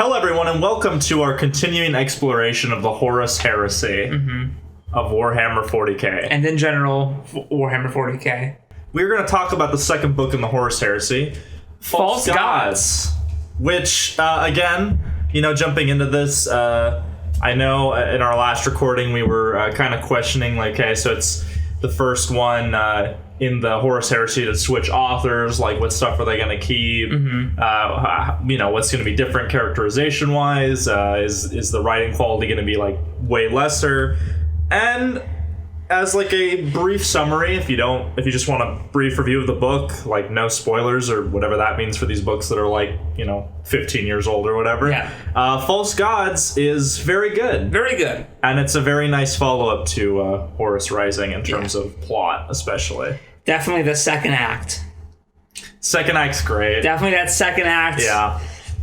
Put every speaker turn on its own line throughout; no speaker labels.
Hello, everyone, and welcome to our continuing exploration of the Horus Heresy of Warhammer 40k.
And in general, Warhammer 40k.
We're going to talk about the second book in the Horus Heresy,
False Gods.
Which, again, jumping into this, I know in our last recording we were kind of questioning, so it's the first one in the Horus Heresy to switch authors, what stuff are they going to keep, what's going to be different characterization-wise, is the writing quality going to be, way lesser, and as, a brief summary, if you just want a brief review of the book, no spoilers or whatever that means for these books that are, 15 years old or whatever.
Yeah.
False Gods is very good.
Very good.
And it's a very nice follow-up to Horus Rising in terms of plot, especially.
Definitely the second act.
Second act's great.
Definitely that second act.
Yeah.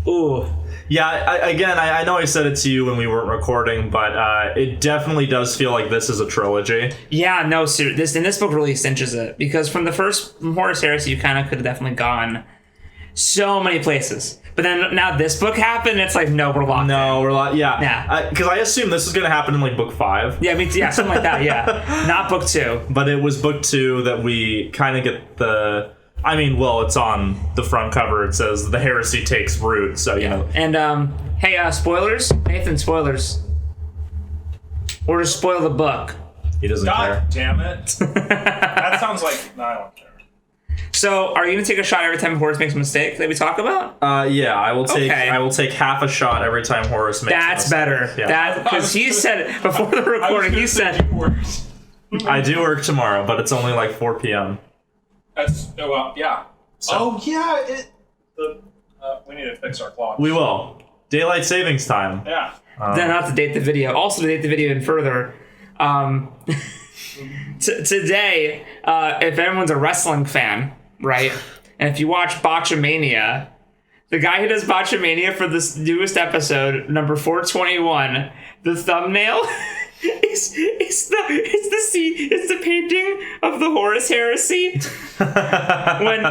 Ooh.
Yeah, I know I said it to you when we weren't recording, but it definitely does feel like this is a trilogy.
Yeah, no, seriously, this book really cinches it, because from the first Horus Heresy, you kind of could have definitely gone so many places. But then now this book happened, it's no, we're locked in.
We're locked, yeah. Because I assume this is going to happen in, book 5.
Yeah, yeah, something like that, yeah. Not book 2.
But it was book 2 that we kind of get the... it's on the front cover. It says the heresy takes root, so,
And, hey, spoilers? Nathan, spoilers. Or just spoil the book.
He doesn't care.
God damn it. That sounds like... No, I don't care.
So, are you going to take a shot every time Horus makes a mistake that we talk about?
Yeah, I will take
Okay.
I will take half a shot every time Horus makes
That's
a mistake.
better.
Yeah.
Because he said, before the recording, he said...
I do work tomorrow, but it's only 4 p.m.
Yeah.
So.
We need to fix our clock.
We will. Daylight savings time.
Yeah.
Then not to date the video. Also to date the video even further, today, if anyone's a wrestling fan, right, and if you watch Botchamania, the guy who does Botchamania for this newest episode, number 421, the thumbnail is the painting of the Horus Heresy when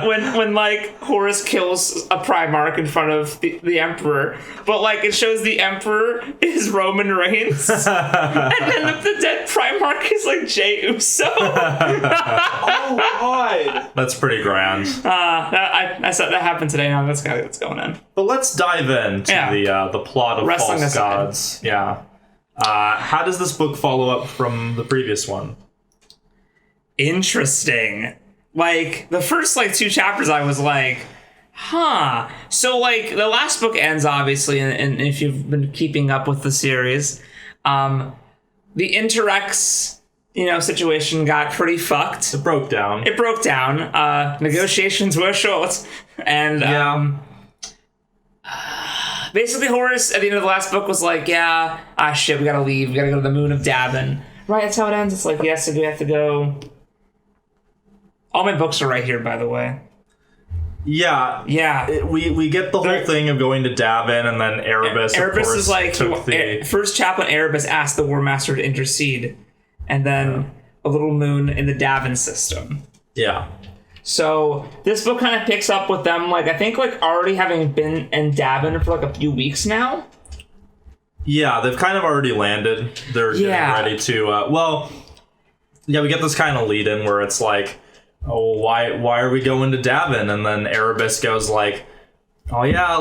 Horus kills a Primarch in front of the Emperor, but it shows the Emperor is Roman Reigns, and then the dead Primarch is Jey Uso.
Oh God,
that's pretty grand.
I saw that happened today. Now that's going on.
But let's dive into the plot of
Wrestling
False
aside.
Gods. Yeah. How does this book follow up from the previous one?
Interesting. The first 2 chapters, I was huh. So the last book ends, obviously, and if you've been keeping up with the series, the Interrex, situation got pretty fucked.
It broke down.
Negotiations were short, and basically, Horus, at the end of the last book, was we gotta leave. We gotta go to the moon of Davin. Right, that's how it ends. It's yes, so we have to go. All my books are right here, by the way.
Yeah.
Yeah.
We get the whole thing of going to Davin, and then Erebus, of course,
is
took the...
First chaplain Erebus asked the War Master to intercede, and then a little moon in the Davin system.
Yeah.
So this book kind of picks up with them, I think, already having been in Davin for a few weeks now.
Yeah, they've kind of already landed. They're getting ready to. We get this kind of lead in where it's why are we going to Davin? And then Erebus goes oh yeah,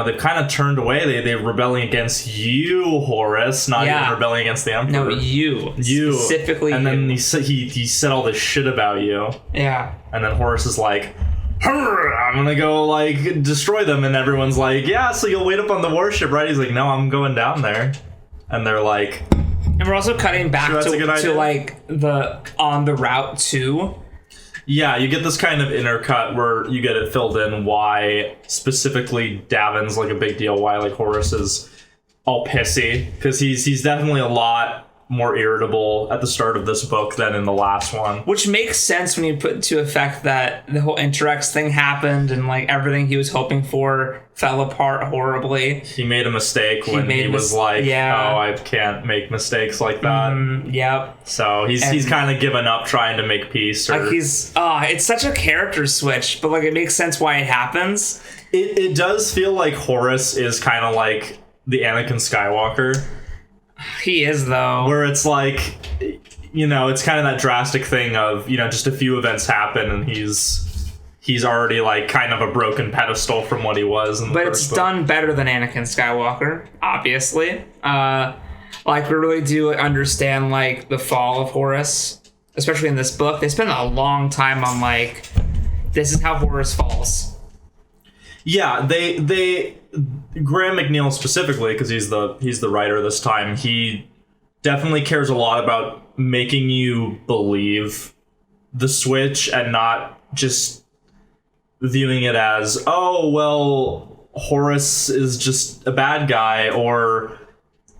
they've kind of turned away. They're rebelling against you, Horus, not even rebelling against the Emperor.
No, you specifically.
And then
you.
he said all this shit about you.
Yeah.
And then Horus is I'm gonna go destroy them, and everyone's yeah, so you'll wait up on the warship, right? He's no, I'm going down there. And they're
and we're also cutting back
sure
to the on the route to.
Yeah, you get this kind of intercut where you get it filled in why specifically Davin's a big deal, why Horus is all pissy, because he's definitely a lot more irritable at the start of this book than in the last one.
Which makes sense when you put into effect that the whole Interrex thing happened and everything he was hoping for fell apart horribly.
He made a mistake when he was oh, I can't make mistakes like that.
Yep.
So he's kind of given up trying to make peace. Or...
it's such a character switch, but it makes sense why it happens.
It does feel like Horus is kind of like the Anakin Skywalker.
He is, though.
Where it's like, you know, it's kind of that drastic thing of, you know, just a few events happen and he's already like kind of a broken pedestal from what he was in the
But
first
it's
book.
done better than Anakin Skywalker, obviously. Like, we really do understand, like, the fall of Horus, especially in this book. They spend a long time on, like, this is how Horus falls.
Yeah, they Graham McNeil specifically, because he's the writer this time, he definitely cares a lot about making you believe the switch and not just viewing it as, oh, well, Horus is just a bad guy, or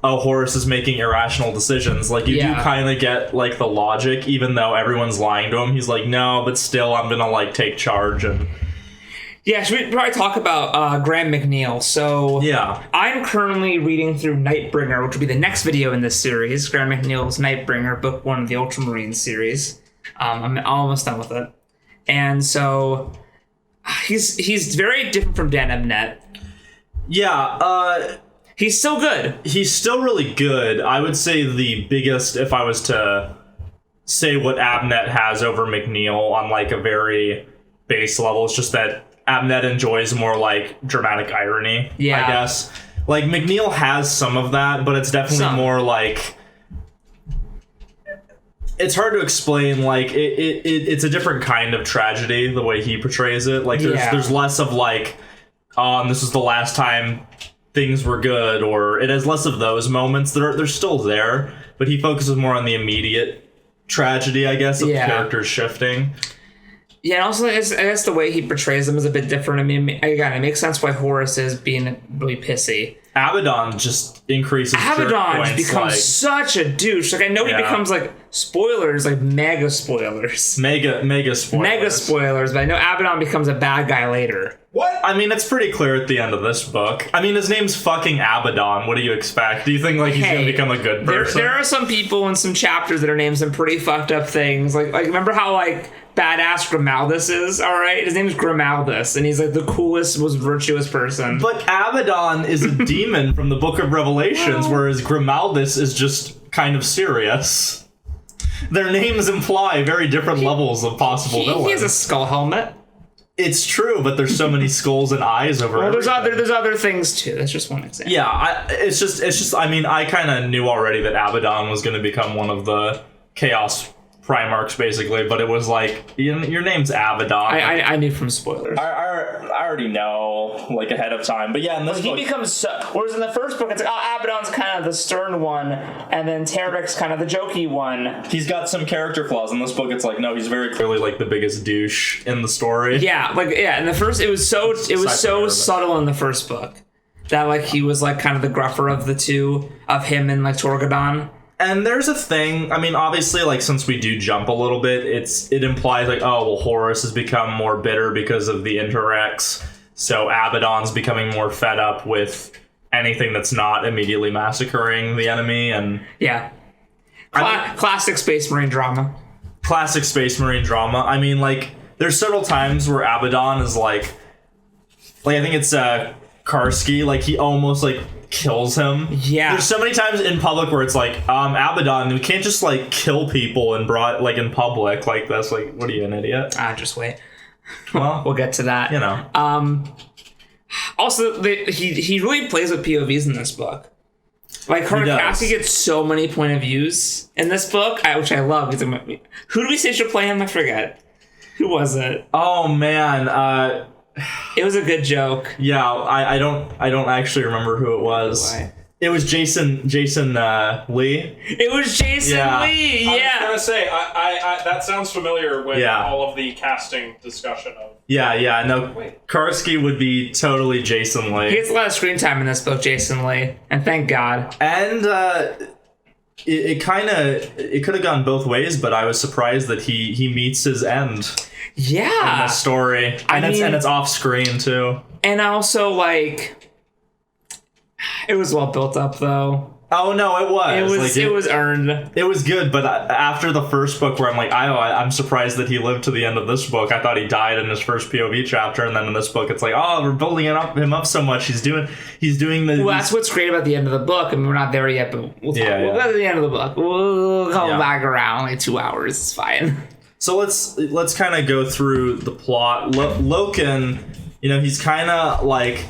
oh, Horus is making irrational decisions. Like, you do kind of get, like, the logic, even though everyone's lying to him. He's like, no, but still, I'm gonna, like, take charge. And
yeah, should we probably talk about Graham McNeil? So,
yeah,
I'm currently reading through Nightbringer, which will be the next video in this series. Graham McNeil's Nightbringer, book 1 of the Ultramarine series. I'm almost done with it. And so, he's very different from Dan Abnett.
Yeah,
He's still good.
he's still really good. I would say the biggest, if I was to say what Abnett has over McNeil on, like, a very base level, is just that Abnett enjoys more, like, dramatic irony,
Yeah.
I guess. Like, McNeil has some of that, but it's definitely more, like... It's hard to explain, like, it's a different kind of tragedy, the way he portrays it. Like, there's less of, like, this is the last time things were good, or it has less of those moments. They're still there, but he focuses more on the immediate tragedy, I guess, of the characters shifting.
Yeah, and also I guess the way he portrays them is a bit different. I mean, again, it makes sense why Horus is being really pissy.
Abaddon just increases.
Abaddon becomes such a douche. Like, I know he becomes, like, spoilers, like mega spoilers.
Mega spoilers.
Mega spoilers, but I know Abaddon becomes a bad guy later.
What?
I mean, it's pretty clear at the end of this book. I mean, his name's fucking Abaddon. What do you expect? Do you think, like, he's gonna become a good person?
There are some people in some chapters that are named some pretty fucked up things. Like remember how, like, badass Grimaldus is? All right, his name is Grimaldus, and he's, like, the coolest, most virtuous person.
But Abaddon is a demon from the Book of Revelations, whereas Grimaldus is just kind of serious. Their names imply very different levels of possible villains.
He has a skull helmet.
It's true, but there's so many skulls and eyes over.
Well, there's other things too. That's just one example.
Yeah, it's just. I mean, I kind of knew already that Abaddon was going to become one of the Chaos Primarchs, basically, but it was like, your name's Abaddon.
I knew from spoilers.
I already know, like, ahead of time. But yeah, in this
He
book,
becomes whereas in the first book it's like, oh, Abaddon's kind of the stern one, and then Tarek's kind of the jokey one.
he's got some character flaws. In this book, it's like, no, he's very clearly, like, the biggest douche in the story.
Yeah, like, yeah. In the first, it was so subtle in the first book that, like, he was, like, kind of the gruffer of the two, of him and, like, Torgodon.
And there's a thing, I mean, obviously, like, since we do jump a little bit, it implies, like, oh, well, Horus has become more bitter because of the Interrex, so Abaddon's becoming more fed up with anything that's not immediately massacring the enemy, and...
Yeah. Classic Space Marine drama.
Classic Space Marine drama. I mean, like, there's several times where Abaddon is, like, I think it's, Karski, like, he almost, like, kills him.
Yeah.
There's so many times in public where it's like, Abaddon, we can't just, like, kill people in public like this. Like, what are you, an idiot?
Just wait.
Well,
We'll get to that.
you know.
Also, he really plays with POVs in this book. Like, Cassie gets so many point of views in this book, which I love. Who do we say should play him? I forget. Who was it?
Oh, man.
It was a good joke.
Yeah, I don't actually remember who it was.
Why?
It was Jason Lee.
It was Jason Lee.
I
Yeah.
was gonna say, I that sounds familiar with
Yeah.
all of the casting discussion of.
Yeah, no. Karski would be totally Jason Lee.
He gets a lot of screen time in this book, Jason Lee, and thank God.
And it could have gone both ways, but I was surprised that he meets his end in
Yeah.
the story, and it's off screen too.
And also, like, it was well built up, though.
Oh no, it was.
It was earned.
It was good, but after the first book, where I'm like, I'm surprised that he lived to the end of this book. I thought he died in his first POV chapter, and then in this book, it's like, oh, we're building him up so much. He's doing the.
Well, that's what's great about the end of the book. I mean, we're not there yet, but we'll go to the end of the book. We'll come back around like 2 hours. It's fine.
So let's kind of go through the plot. Loken, he's kind of like,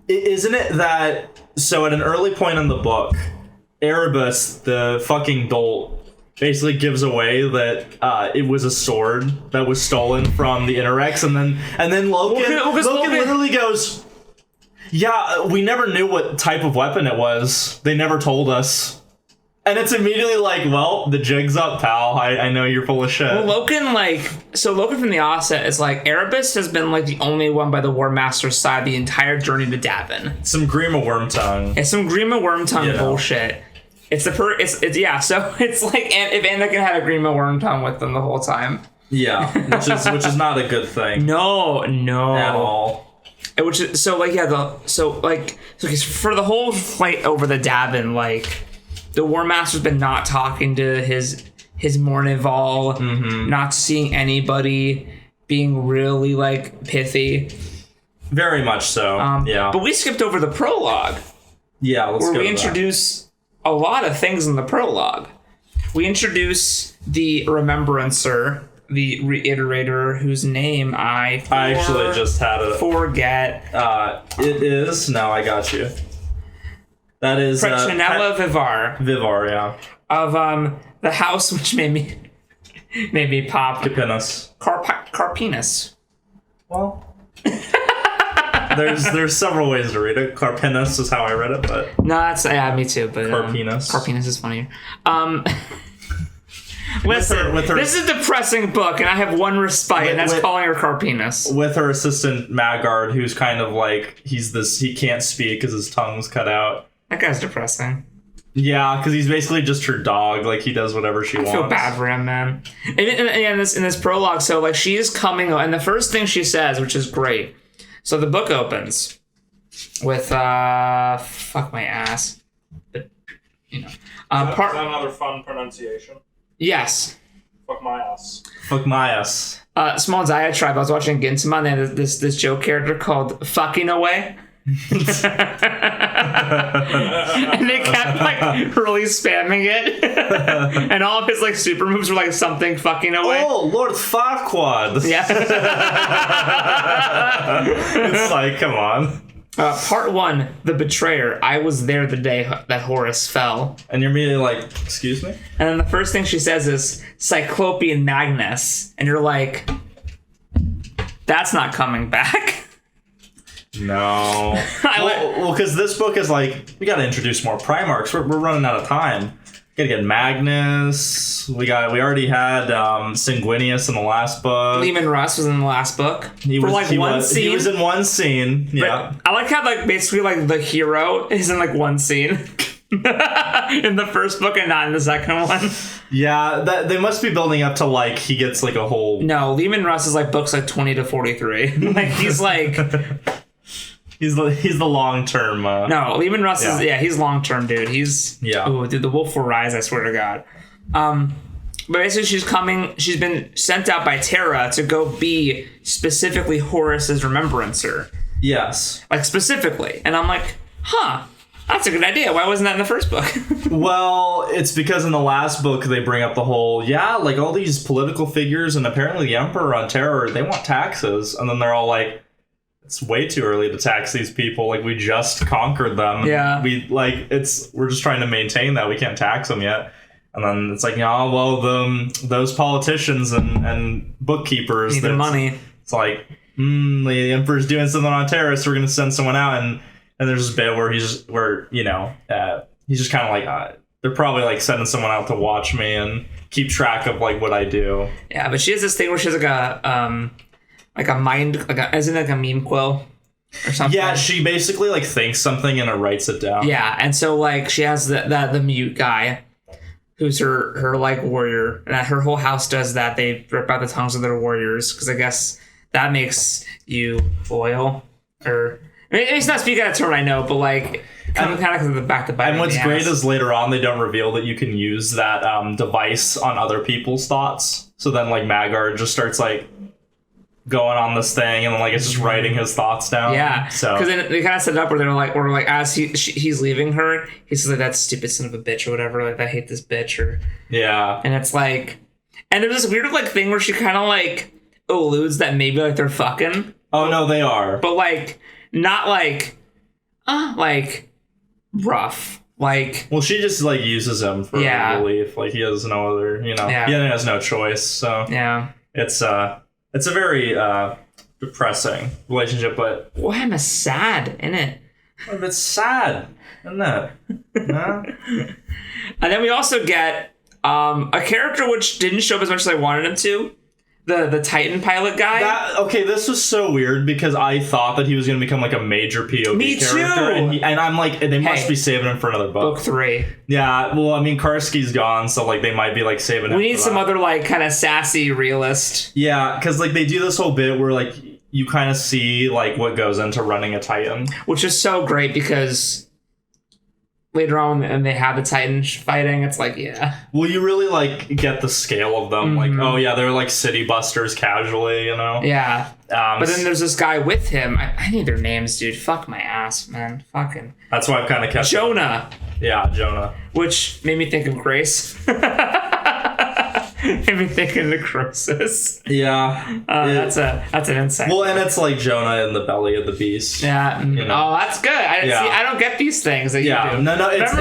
isn't it that? So at an early point in the book, Erebus, the fucking dolt, basically gives away that it was a sword that was stolen from the Interrex, and then Loken literally goes, yeah, we never knew what type of weapon it was. They never told us. And it's immediately like, well, the jig's up, pal. I know you're full of shit.
Well, Loken from the offset is like, Erebus has been like the only one by the War Master's side the entire journey to Davin.
Some Grima Wormtongue.
It's some Grima Wormtongue bullshit. It's yeah. So it's like if Anakin had a Grima Wormtongue with them the whole time.
Yeah, which is not a good thing.
No,
at all.
Which is so for the whole fight over the Davin, like. The War Master's been not talking to his Mournival, not seeing anybody, being really like pithy.
Very much so. Yeah.
But we skipped over the prologue.
Yeah, let's go.
Where we introduce a lot of things in the prologue. We introduce the Remembrancer, the Reiterator, whose name I
actually just had it.
Forget.
It is. No, I got you. That is
Petronella Vivar.
Vivar, yeah.
Of the house which made me pop.
Carpinus.
Carpinus.
Well, there's several ways to read it. Carpinus is how I read it, but
no, that's me too. But
Carpinus.
Carpinus is funnier. Listen, this is a depressing book, and I have one respite, and that's calling her Carpinus.
With her assistant Magard, who's kind of like he can't speak because his tongue's cut out.
That guy's depressing.
Yeah, because he's basically just her dog. Like, he does whatever she wants.
I feel bad for him, man. And in this prologue, so, like, she is coming... And the first thing she says, which is great... So the book opens with, fuck my ass. But,
is that another fun pronunciation?
Yes.
Fuck my ass.
Fuck my ass.
Small diatribe. I was watching Gintama, and they had this joke character called Fucking Away. And they kept like really spamming it. And all of his like super moves were like something fucking away.
Oh, Lord Farquaad.
Yeah.
It's like, come on.
Part 1, The Betrayer. I was there the day that Horus fell.
And you're immediately like, excuse me?
And then the first thing she says is Cyclopean Magnus. And you're like, that's not coming back.
No. Well, because this book is like, we got to introduce more Primarchs. We're running out of time. Gotta get Magnus. We already had Sanguinius in the last book.
Lehman Russ was in the last book. He was in one scene.
Yeah.
I like how like basically like the hero is in like one scene. In the first book and not in the second one.
Yeah, they must be building up to like he gets like a whole.
No, Lehman Russ is like books like 20 to 43. Like he's like.
He's the long term.
No, Lehman Russ is he's long term, dude. He's
Ooh,
dude, the wolf will rise. I swear to God. But basically, she's been sent out by Terra to go be specifically Horus's Remembrancer.
Yes,
like specifically, and I'm like, huh. That's a good idea. Why wasn't that in the first book?
Well, it's because in the last book they bring up the whole, like all these political figures and apparently the Emperor on Terra, they want taxes, and then they're all like, it's way too early to tax these people. Like, we just conquered them.
Yeah.
We're just trying to maintain that. We can't tax them yet. And then it's like, those politicians and bookkeepers.
Need the money.
It's like, the Emperor's doing something on Terra, so we're going to send someone out. And there's this bit where he's just kind of like, they're probably like sending someone out to watch me and keep track of like what I do. Yeah,
but she has this thing where she has like a mind, isn't it like a meme quill or something?
Yeah, she basically like thinks something and it writes it down.
Yeah, and so like she has the mute guy who's her like warrior, and her whole house does that. They rip out the tongues of their warriors because I guess that makes you loyal. Or I mean, it's not speaking out of turn, I know, but like kind of because of the back to bite.
And what's great is later on they don't reveal that you can use that device on other people's thoughts. So then like Magar just starts like going on this thing and like it's just writing his thoughts down.
Yeah.
So
because then they kind of set it up where they're like, as he's leaving her, he says like, that stupid son of a bitch or whatever. Like I hate this bitch or
yeah.
And it's like, and there's this weird like thing where she kind of like alludes that maybe like they're fucking.
Oh no, they are.
But like not like rough. Like,
well, she just like uses him for relief. Like he has no other, he has no choice. So it's a very depressing relationship. But
why am I sad in it?
It's sad, isn't it? Yeah.
And then we also get a character which didn't show up as much as I wanted him to. The Titan pilot guy.
This was so weird because I thought that he was going to become like a major POV
Me
character.
too.
And I'm like, they must be saving him for another book.
Book 3.
Yeah, well, I mean, Karski's gone, so like they might be like saving him.
We need some other like kind of sassy realist.
Yeah, because like they do this whole bit where like you kind of see like what goes into running a Titan.
Which is so great because later on when they have the Titan fighting, it's like, yeah.
Well, you really like get the scale of them. Like, oh yeah, they're like city busters casually, you know?
Yeah. But then there's this guy with him. I need their names, dude. Fuck my ass, man. Fucking.
That's why I've kind of kept
Jonah.
Yeah, Jonah.
Which made me think of Grace. Made me think of necrosis.
Yeah.
That's an insight.
Well, and it's like Jonah in the belly of the beast.
Yeah. You know? Oh, that's good. I don't get these things that you do.
No.
It's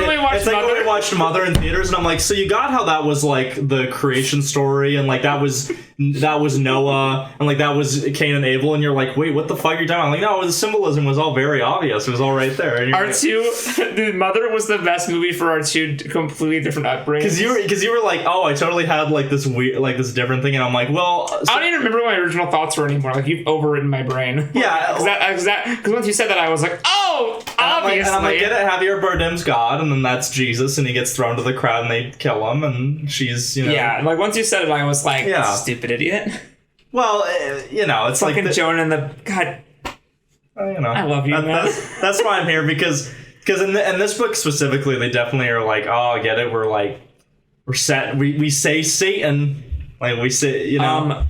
like when we watched Mother in theaters, and I'm like, so you got how that was like the creation story, and like that was Noah, and like that was Cain and Abel, and you're like, wait, what the fuck are you talking about? I'm like, no, the symbolism was all very obvious. It was all right there.
R2, the Mother was the best movie for R2, completely different upbringing.
Because you were like, oh, I totally had like this weird, like this different thing, and I'm like, well,
I don't even remember what my original thoughts were anymore. Like you've overwritten my brain.
Yeah,
because once you said that, I was like, oh, obviously.
And I'm like, get it? Javier Bardem's God, and then that's Jesus, and he gets thrown to the crowd, and they kill him, and she's, you know.
Yeah, like once you said it, I was like, stupid idiot.
Well, it's
fucking
like
Jonah and the God. I love you, man.
That's why I'm here because in this book specifically, they definitely are like, oh, I get it. We're set. We say Satan, like we say, you know,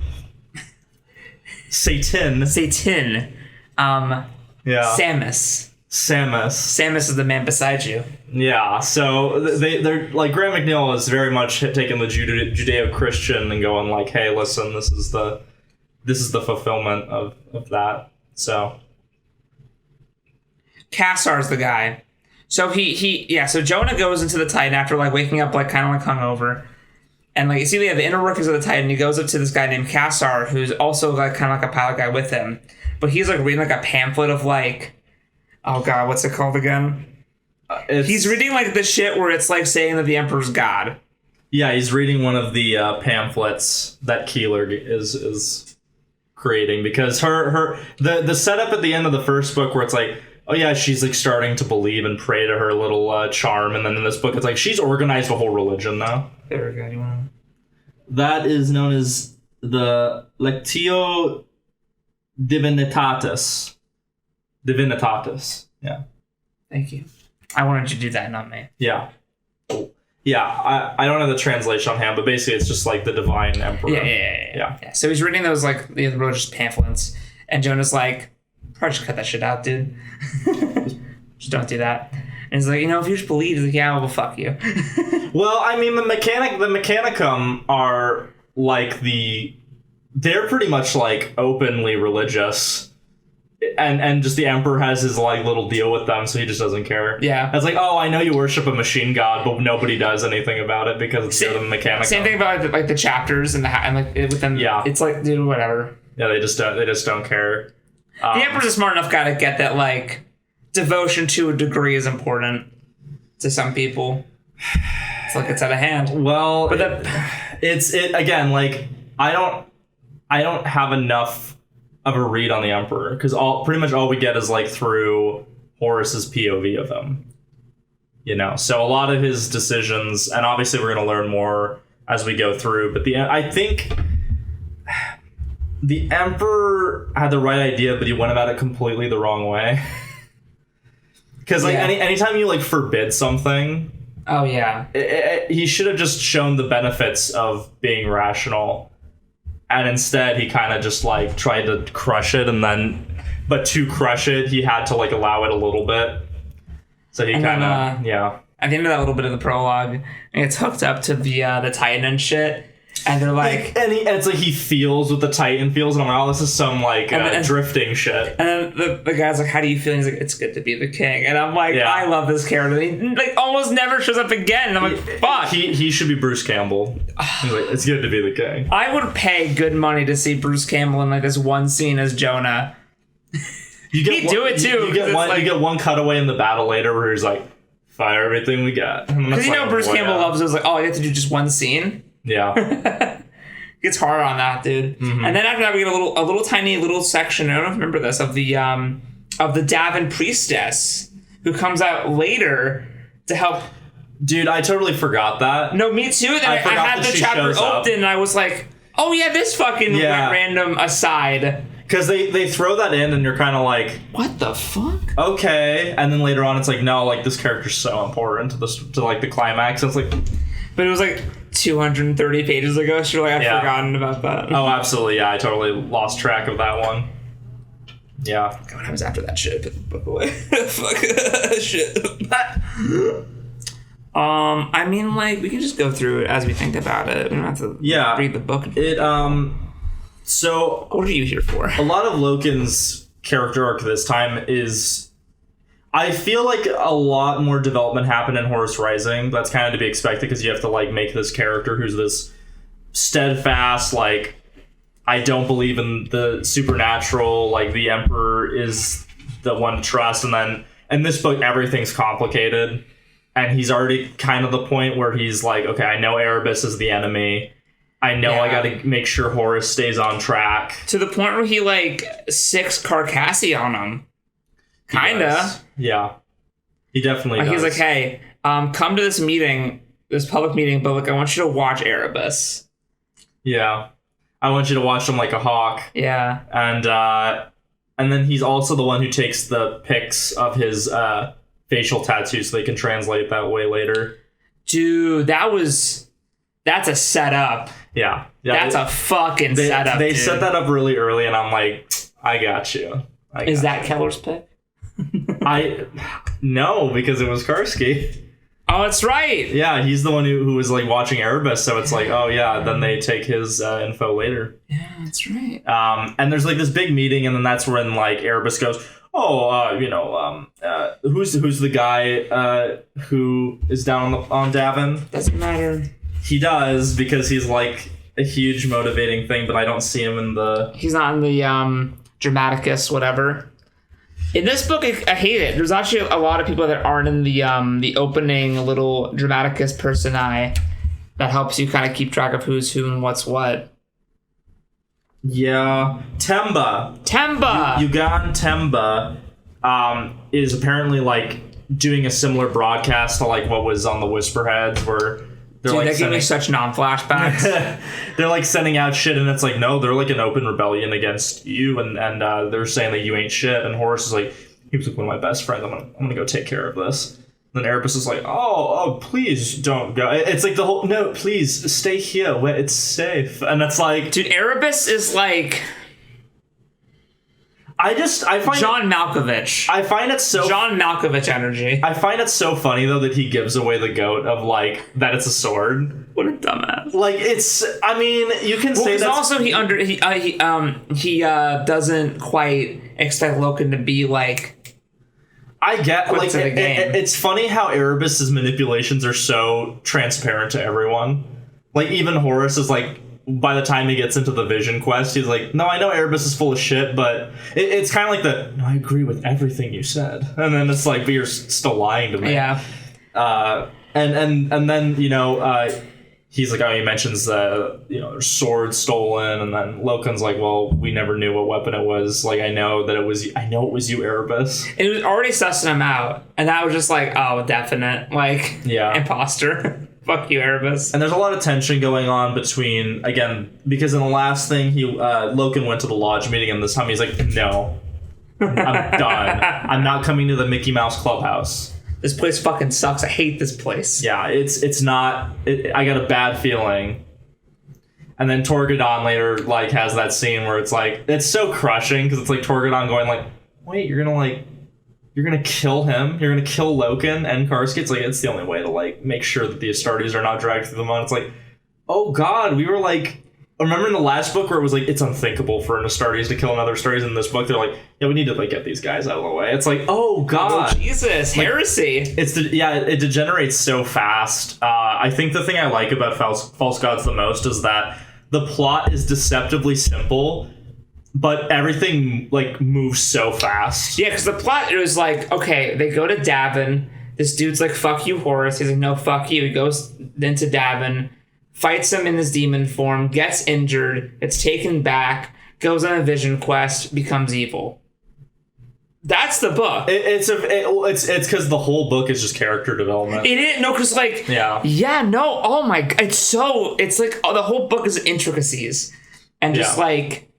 Satan. Yeah. Samus
is the man beside you.
Yeah, so they're like Graham McNeil is very much taking the Judeo-Christian and going like, hey, listen, this is the fulfillment of that. So
Cassar's the guy. So so Jonah goes into the Titan after like waking up like kind of like hungover. And like you see the inner workings of the Titan, he goes up to this guy named Cassar, who's also like kind of like a pilot guy with him. But he's like reading like a pamphlet of like, oh god, what's it called again? He's reading like the shit where it's like saying that the Emperor's God.
Yeah, he's reading one of the pamphlets that Keeler is creating because the setup at the end of the first book where it's like, oh yeah, she's like starting to believe and pray to her little charm, and then in this book it's like she's organized a whole religion now.
There we go. You want
that is known as the Lectio Divinitatis. Yeah.
Thank you. I wanted you to do that, not me.
Yeah. Yeah, I don't have the translation on hand, but basically it's just like the divine emperor.
Yeah. So he's reading those like the religious pamphlets, and Jonah's like, probably just cut that shit out, dude. Just don't do that. And he's like, if you just believe, he's like, yeah, well, fuck you.
Well, I mean, the Mechanicum are like they're pretty much like openly religious. And just the Emperor has his like little deal with them, so he just doesn't care.
Yeah.
It's like, oh, I know you worship a machine god, but nobody does anything about it because it's the Mechanicum.
Same thing about like the chapters and like with them. Yeah. It's like, dude, whatever.
Yeah, they just don't care.
The Emperor's a smart enough guy to get that like devotion to a degree is important to some people. It's like it's out of hand.
Well, but it's again, like I don't have enough of a read on the Emperor because pretty much all we get is like through Horus's POV of him. So a lot of his decisions, and obviously we're going to learn more as we go through, but I think the Emperor had the right idea, but he went about it completely the wrong way. Because like anytime you like forbid something,
oh yeah,
he should have just shown the benefits of being rational, and instead he kind of just like tried to crush it, but to crush it he had to like allow it a little bit. So he kind of
At the end of that little bit of the prologue, and it's hooked up to the Titan and shit. And they're like...
And it's like he feels what the Titan feels, and I'm like, oh, this is some, like, drifting shit.
And then the guy's like, how do you feel? And he's like, it's good to be the king. And I'm like, I love this character. And he, like, almost never shows up again. And I'm like, fuck.
He should be Bruce Campbell. He's like, it's good to be the king.
I would pay good money to see Bruce Campbell in, like, this one scene as Jonah. He'd do it, too.
You get one cutaway in the battle later where he's like, fire everything we got.
Because Bruce Campbell loves it. It was like, oh, you have to do just one scene?
Yeah.
Gets hard on that, dude. Mm-hmm. And then after that we get a little tiny section, I don't know if you remember this, of the Davin priestess who comes out later to help.
Dude, I totally forgot that.
No, me too. Then I had the chapter open and I was like, oh yeah, this fucking random aside.
Because they throw that in and you're kind of like,
what the fuck?
Okay. And then later on it's like, no, like this character's so important to like the climax. It's like,
but it was like 230 pages ago, so like I've forgotten about that.
Oh, absolutely, yeah. I totally lost track of that one. Yeah.
God, what happens after that shit? Put the book away. Fuck. Shit. I mean, like, we can just go through it as we think about it. We don't have to read the book.
So...
What are you here for?
A lot of Loken's character arc this time is... I feel like a lot more development happened in Horus Rising. That's kind of to be expected because you have to like make this character who's this steadfast, like, I don't believe in the supernatural, like the Emperor is the one to trust. And then in this book, everything's complicated. And he's already kind of the point where he's like, okay, I know Erebus is the enemy. I know I got to make sure Horus stays on track.
To the point where he like sicks Carcassi on him. Kinda.
Yeah. He definitely does.
He's like, hey, come to this meeting, this public meeting, but like, I want you to watch Erebus.
Yeah. I want you to watch him like a hawk.
Yeah.
And then he's also the one who takes the pics of his facial tattoos so they can translate that way later.
Dude, that's a setup.
Yeah.
That's a fucking setup,
They
dude.
set that up really early, and I'm like, I got you.
Is that Keller's pick?
No, because it was Karski.
Oh, that's right.
Yeah, he's the one who was like watching Erebus, so it's like, oh yeah, then they take his info later.
Yeah, that's right.
And there's like this big meeting, and then that's when like Erebus goes, who's the guy who is down on Davin?
Doesn't matter.
He does, because he's like a huge motivating thing, but I don't see him in the...
He's not in the Dramaticus, whatever. In this book, I hate it. There's actually a lot of people that aren't in the opening little Dramaticus personae that helps you kind of keep track of who's who and what's what.
Yeah. Temba! Yugan Temba is apparently like doing a similar broadcast to like what was on the Whisperheads, where
they give me such non-flashbacks.
They're like sending out shit, and it's like, no, they're like an open rebellion against you, and they're saying that you ain't shit. And Horus is like, he was like one of my best friends. I'm gonna go take care of this. And then Erebus is like, oh, please don't go. It's like the whole, no, please stay here where it's safe. And it's like,
dude, Erebus is like,
I find
John Malkovich.
I find it so
John Malkovich energy.
I find it so funny though that he gives away the goat of like that it's a sword.
What a dumbass.
Like it's, I mean, you can say that.
Also, he doesn't quite expect Loken to be like.
I get like it's funny how Erebus's manipulations are so transparent to everyone. Like even Horus is like, by the time he gets into the Vision quest, he's like, no, I know Erebus is full of shit, but it's kind of like no, I agree with everything you said. And then it's like, but you're still lying to me.
Yeah.
And then, he's like, oh, he mentions there's swords stolen. And then Loken's like, well, we never knew what weapon it was. Like, I know it was you, Erebus.
It was already sussing him out. And that was just like, oh, definite. Like, imposter. Fuck you, Erebus.
And there's a lot of tension going on between, again, because in the last thing, Loken went to the lodge meeting, and this time he's like, no. I'm done. I'm not coming to the Mickey Mouse Clubhouse.
This place fucking sucks. I hate this place.
Yeah, it's not. I got a bad feeling. And then Torgadon later like has that scene where it's like it's so crushing because it's like Torgadon going like, wait, you're gonna kill him? You're gonna kill Loken and Karski? It's like it's the only way to like make sure that the Astartes are not dragged through the mud. It's like, oh god, we were like. Remember in the last book where it was like it's unthinkable for an Astartes to kill another Astartes. In this book, they're like, yeah, we need to like get these guys out of the way. It's like, oh god,
oh, Jesus,
like,
heresy.
It degenerates so fast. I think the thing I like about False Gods the most is that the plot is deceptively simple, but everything like moves so fast.
Yeah, because the plot it was like, okay, they go to Davin. This dude's like, fuck you, Horus. He's like, no, fuck you. He goes into Davin. Fights him in his demon form, gets injured, gets taken back, goes on a vision quest, becomes evil. That's the book.
It's because the whole book is just character development.
It is because like oh my god, it's like the whole book is intricacies and just like.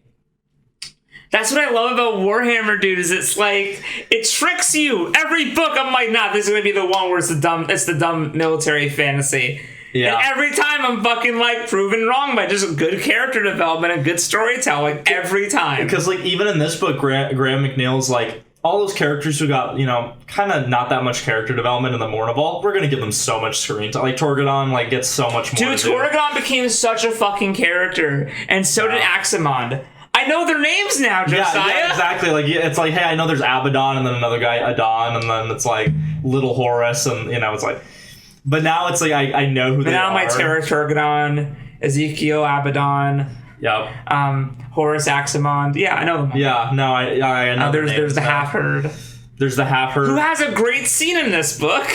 That's what I love about Warhammer, dude, is it's like, it tricks you. Every book, I'm like, nah, this is going to be the one where it's the dumb military fantasy. Yeah. And every time I'm fucking, like, proven wrong by just good character development and good storytelling. Every time.
Because, like, even in this book, Graham McNeil's, like, all those characters who got, you know, kind of not that much character development in the Mournival, we're going to give them so much screen time. Like, Torgadon, like, gets so much more
Dude, Torgadon became such a fucking character. And so did Aximond. I know their names now, Josiah.
Yeah, exactly. Like it's like, hey, I know there's Abaddon, and then another guy, Adon, and then it's like Little Horus, and you know, it's like. But now it's like I know who they are.
Now my Terra Torgadon, Ezekiel Abaddon.
Yep.
Horus Aximond. Yeah, I know them.
Yeah. No, I know.
There's the half herd.
There's the half herd
who has a great scene in this book.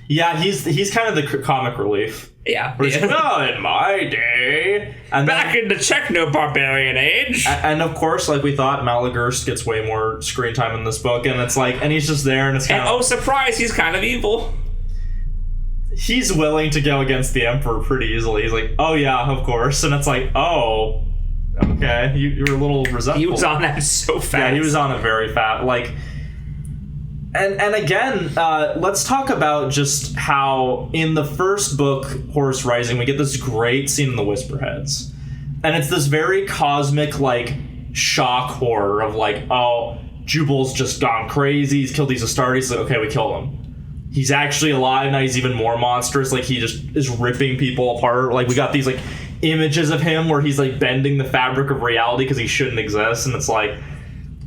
Yeah, he's kind of the comic relief.
Yeah.
Where he's like, oh, in my day. And
back in the Techno-Barbarian age.
And of course, like we thought, Malagurst gets way more screen time in this book. And it's like, and he's just there and it's kind of...
oh, surprise, he's kind of evil.
He's willing to go against the Emperor pretty easily. He's like, oh yeah, of course. And it's like, oh, okay. You're a little resentful.
He was on that so fast.
Yeah, he was on it very fast. Like... And again, let's talk about just how in the first book, Horus Rising, we get this great scene in the Whisperheads. And it's this very cosmic, like, shock horror of like, oh, Jubal's just gone crazy. He's killed these Astartes. Like, okay, we kill him. He's actually alive now. He's even more monstrous. Like, he just is ripping people apart. Like, we got these, like, images of him where he's, like, bending the fabric of reality because he shouldn't exist. And it's, like,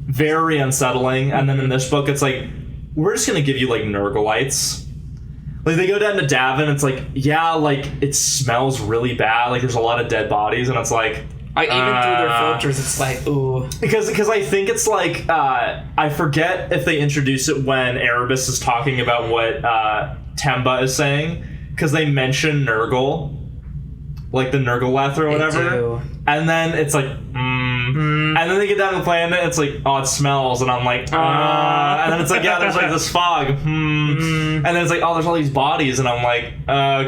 very unsettling. And then in this book, it's like, we're just gonna give you like Nurgleites. Like they go down to Davin, it's like, yeah, like it smells really bad. Like there's a lot of dead bodies, and it's like,
even through their filters, it's like, ooh.
Because I think it's like, I forget if they introduce it when Erebus is talking about what Temba is saying, because they mention Nurgle, like the Nurgleth or whatever, and then it's like, and then they get down to the planet, and it's like, oh, it smells, and I'm like, and then it's like, yeah, there's like this fog, and then it's like, oh, there's all these bodies, and I'm like,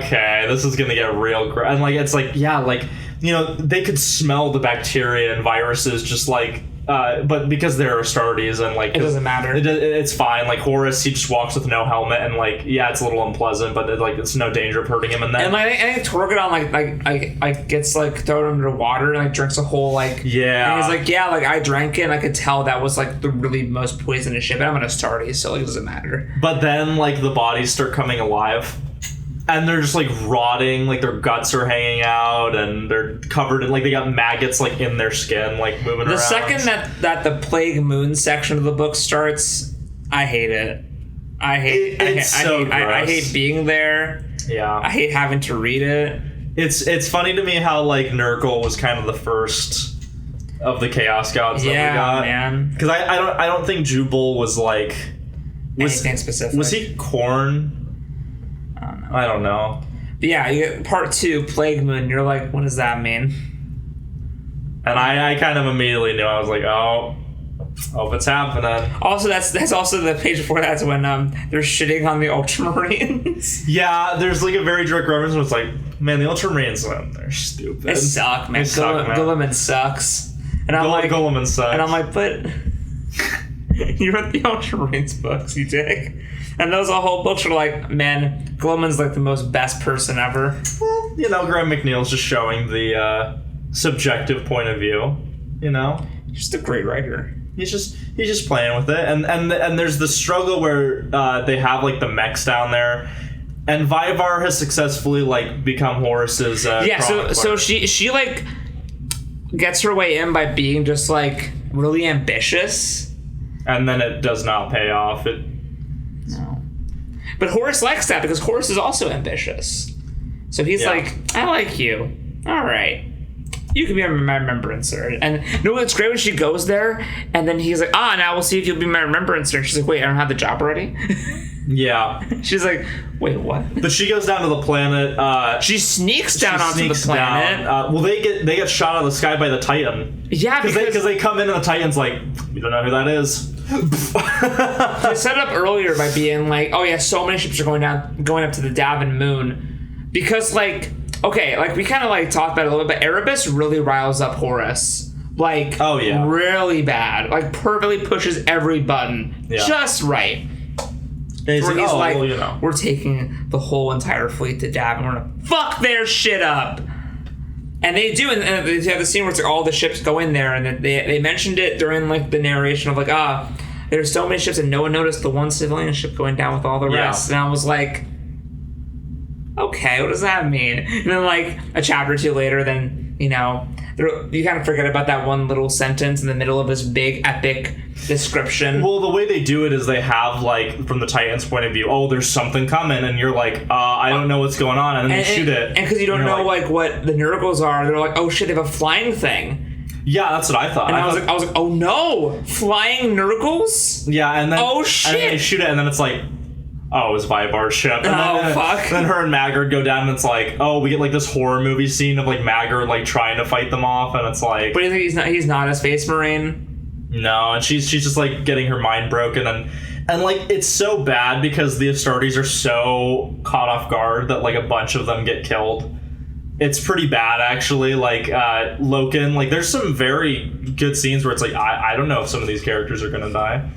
okay, this is gonna get real, and like, it's like, yeah, like, you know, they could smell the bacteria and viruses just like, but because they're Astartes and like...
It doesn't matter.
It's fine. Like Horus, he just walks with no helmet and like, yeah, it's a little unpleasant, but it's no danger of hurting him. And then...
And like, I think Torgadon like gets like thrown under water and like drinks a whole like...
Yeah.
And he's like, yeah, like I drank it and I could tell that was like the really most poisonous shit, but I'm an Astartes, so like it doesn't matter.
But then like the bodies start coming alive. And they're just like rotting, like their guts are hanging out, and they're covered in like they got maggots like in their skin, like moving around.
The second that the Plague Moon section of the book starts, I hate it. I hate being there.
Yeah.
I hate having to read it.
It's funny to me how like Nurgle was kind of the first of the Chaos Gods that we got.
Man.
Because I don't think Jubal was like
anything specific.
Was he Khorne? I don't know.
But yeah, you get part 2, Plague Moon. You're like, what does that mean?
And I kind of immediately knew. I was like, oh, it's happening.
Also, that's also the page before that's when they're shitting on the Ultramarines.
Yeah, there's like a very direct reference where it's like, man, the Ultramarines, they're stupid.
They suck, man. Guilliman sucks. And I'm like,
Guilliman sucks.
And I'm like, but You read the Ultramarines books, you dick. And those whole books are like, man, Glowman's like the most best person ever.
Well, Graham McNeil's just showing the subjective point of view.
He's just a great writer.
He's just playing with it, and there's the struggle where they have like the mechs down there, and Vyvar has successfully like become Horus's.
So she like gets her way in by being just like really ambitious,
and then it does not pay off.
No, but Horus likes that because Horus is also ambitious. So he's like, I like you. All right. You can be my remembrancer. And it's great when she goes there, and then he's like, now we'll see if you'll be my remembrancer. And she's like, wait, I don't have the job already?
Yeah.
She's like, wait, what?
But she goes down to the planet.
She sneaks down onto the planet.
Well, they get shot out of the sky by the Titan.
Yeah,
because they come in and the Titan's like, you don't know who that is.
They set it up earlier by being like, oh yeah, so many ships are going up to the Davin moon. Because like... Okay, like we kind of like talked about it a little bit, but Erebus really riles up Horus. Like,
oh yeah,
really bad. Like perfectly pushes every button just right. He's like, we're taking the whole entire fleet to Davin. We're gonna fuck their shit up. And they do, and they have the scene where it's like all the ships go in there, and they mentioned it during like the narration of like, there's so many ships and no one noticed the one civilian ship going down with all the rest. And I was like, okay, what does that mean? And then like a chapter or two later, then you kind of forget about that one little sentence in the middle of this big epic description.
Well, the way they do it is they have like from the Titan's point of view, there's something coming, and you're like, I don't know what's going on, and then they shoot it,
and because you don't know like what the Nurgles are, they're like, oh shit, they have a flying thing.
Yeah, that's what I thought.
And I was like, oh no, flying Nurgles.
Yeah, and then
oh shit,
and then they shoot it, and then it's like, oh, it's Vyvar's ship. And
fuck.
Then her and Maggard go down, and it's like, we get like this horror movie scene of like Maggard like trying to fight them off, and it's like,
but you think he's not a Space Marine?
No, and she's just like getting her mind broken, and like it's so bad because the Astartes are so caught off guard that like a bunch of them get killed. It's pretty bad actually. Like Loken, like there's some very good scenes where it's like I don't know if some of these characters are gonna die,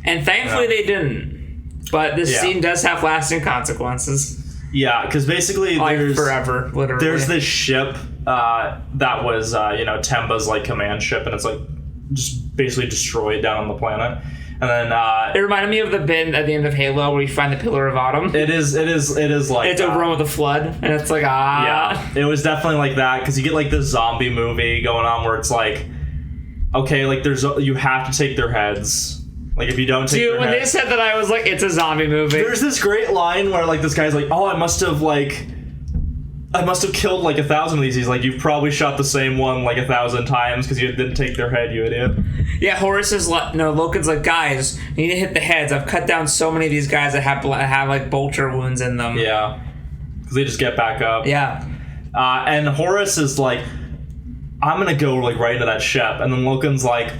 and thankfully they didn't. But this scene does have lasting consequences.
Yeah, because basically there's
forever, literally.
There's this ship that was Temba's like command ship, and it's like just basically destroyed down on the planet. And then
it reminded me of the bin at the end of Halo where you find the Pillar of Autumn.
It is like
it's overrun with a flood, and it's like
yeah, it was definitely like that because you get like this zombie movie going on where it's like, okay, like you have to take their heads. Like if you don't take their
when
heads.
they said that, I was like, it's a zombie movie.
There's this great line where like this guy's like, I must have killed like 1,000 of these. He's like, you've probably shot the same one like 1,000 times because you didn't take their head, you idiot.
Yeah, Horus is like, no, Loken's like, guys, you need to hit the heads. I've cut down so many of these guys that have like bolter wounds in them.
Yeah, because they just get back up.
Yeah,
and Horus is like, I'm gonna go like right into that ship, and then Loken's like,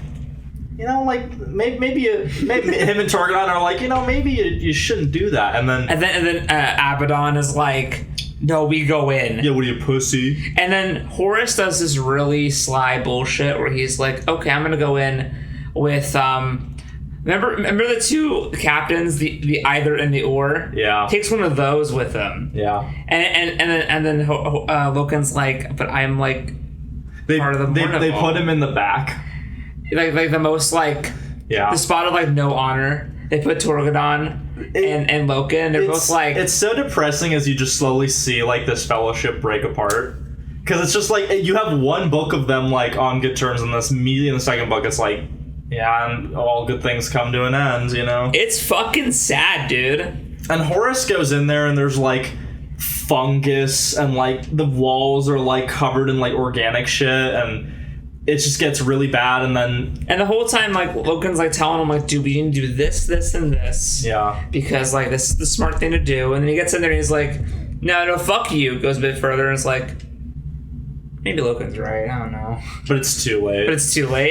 like maybe him and Torgadon are like, maybe you shouldn't do that, and then
Abaddon is like, no, we go in.
Yeah, what are you, pussy?
And then Horus does this really sly bullshit where he's like, okay, I'm gonna go in with remember the two captains, the either and the or.
Yeah,
takes one of those with him.
Yeah,
and then Loken's like, but I'm like part of the
they put him in the back.
Like the most like the spot of like no honor. They put Torgadon and Loken. They're both like,
it's so depressing as you just slowly see like this fellowship break apart because it's just like you have one book of them like on good terms, and this immediately in the second book it's like and all good things come to an end.
It's fucking sad, dude.
And Horus goes in there and there's like fungus and like the walls are like covered in like organic shit and it just gets really bad, and the whole time like Loken's like telling him like, dude, we need to do this, this, and this. Yeah. Because like this is the smart thing to do. And then he gets in there and he's like, no, fuck you. Goes a bit further and it's like, maybe Loken's right. I don't know. But it's too late.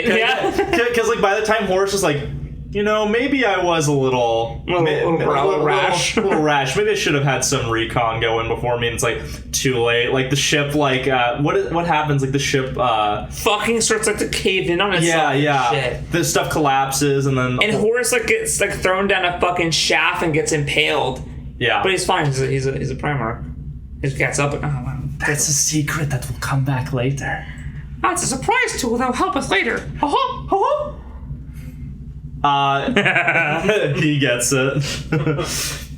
Yeah. Because like by the time Horus is like, maybe I was a little
rash.
A little rash. Maybe I should have had some recon going before me, and it's like too late. Like the ship, like what happens? Like the ship
fucking starts like to cave in on itself.
Yeah.
Shit.
The stuff collapses, and then
Horus like gets like thrown down a fucking shaft and gets impaled.
Yeah,
but he's fine. He's a Primarch. He gets up and
that's a secret that will come back later.
That's a surprise tool that'll help us later.
He gets it.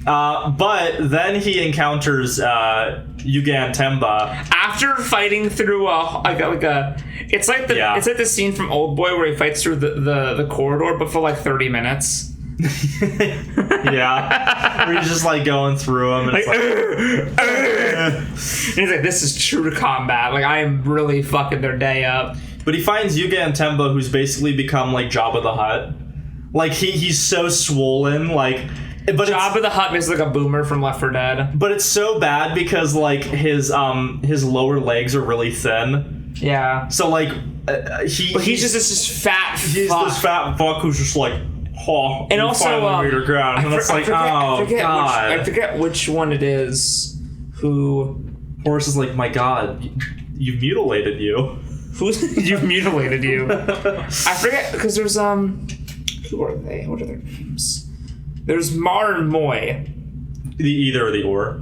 But then he encounters Yuga and Temba
after fighting through it's like the scene from Old Boy where he fights through the corridor, but for like 30 minutes.
Yeah, where he's just like going through them, and
and he's like, "This is true combat. Like I am really fucking their day up."
But he finds Yuga and Temba, who's basically become like Jabba the Hutt. Like he's so swollen, like. But
Jabba the Hutt is like a boomer from Left 4 Dead.
But it's so bad because like his lower legs are really thin.
Yeah.
So like
he's just this fat.
He's this fat fuck who's just like. Oh,
and also,
ground. And it's like,
I forget which one it is. Who
Horus is like, my God, you've mutilated you.
You've mutilated you. I forget because there's who are they? What are their names? There's Mar and Moy.
Either or the or.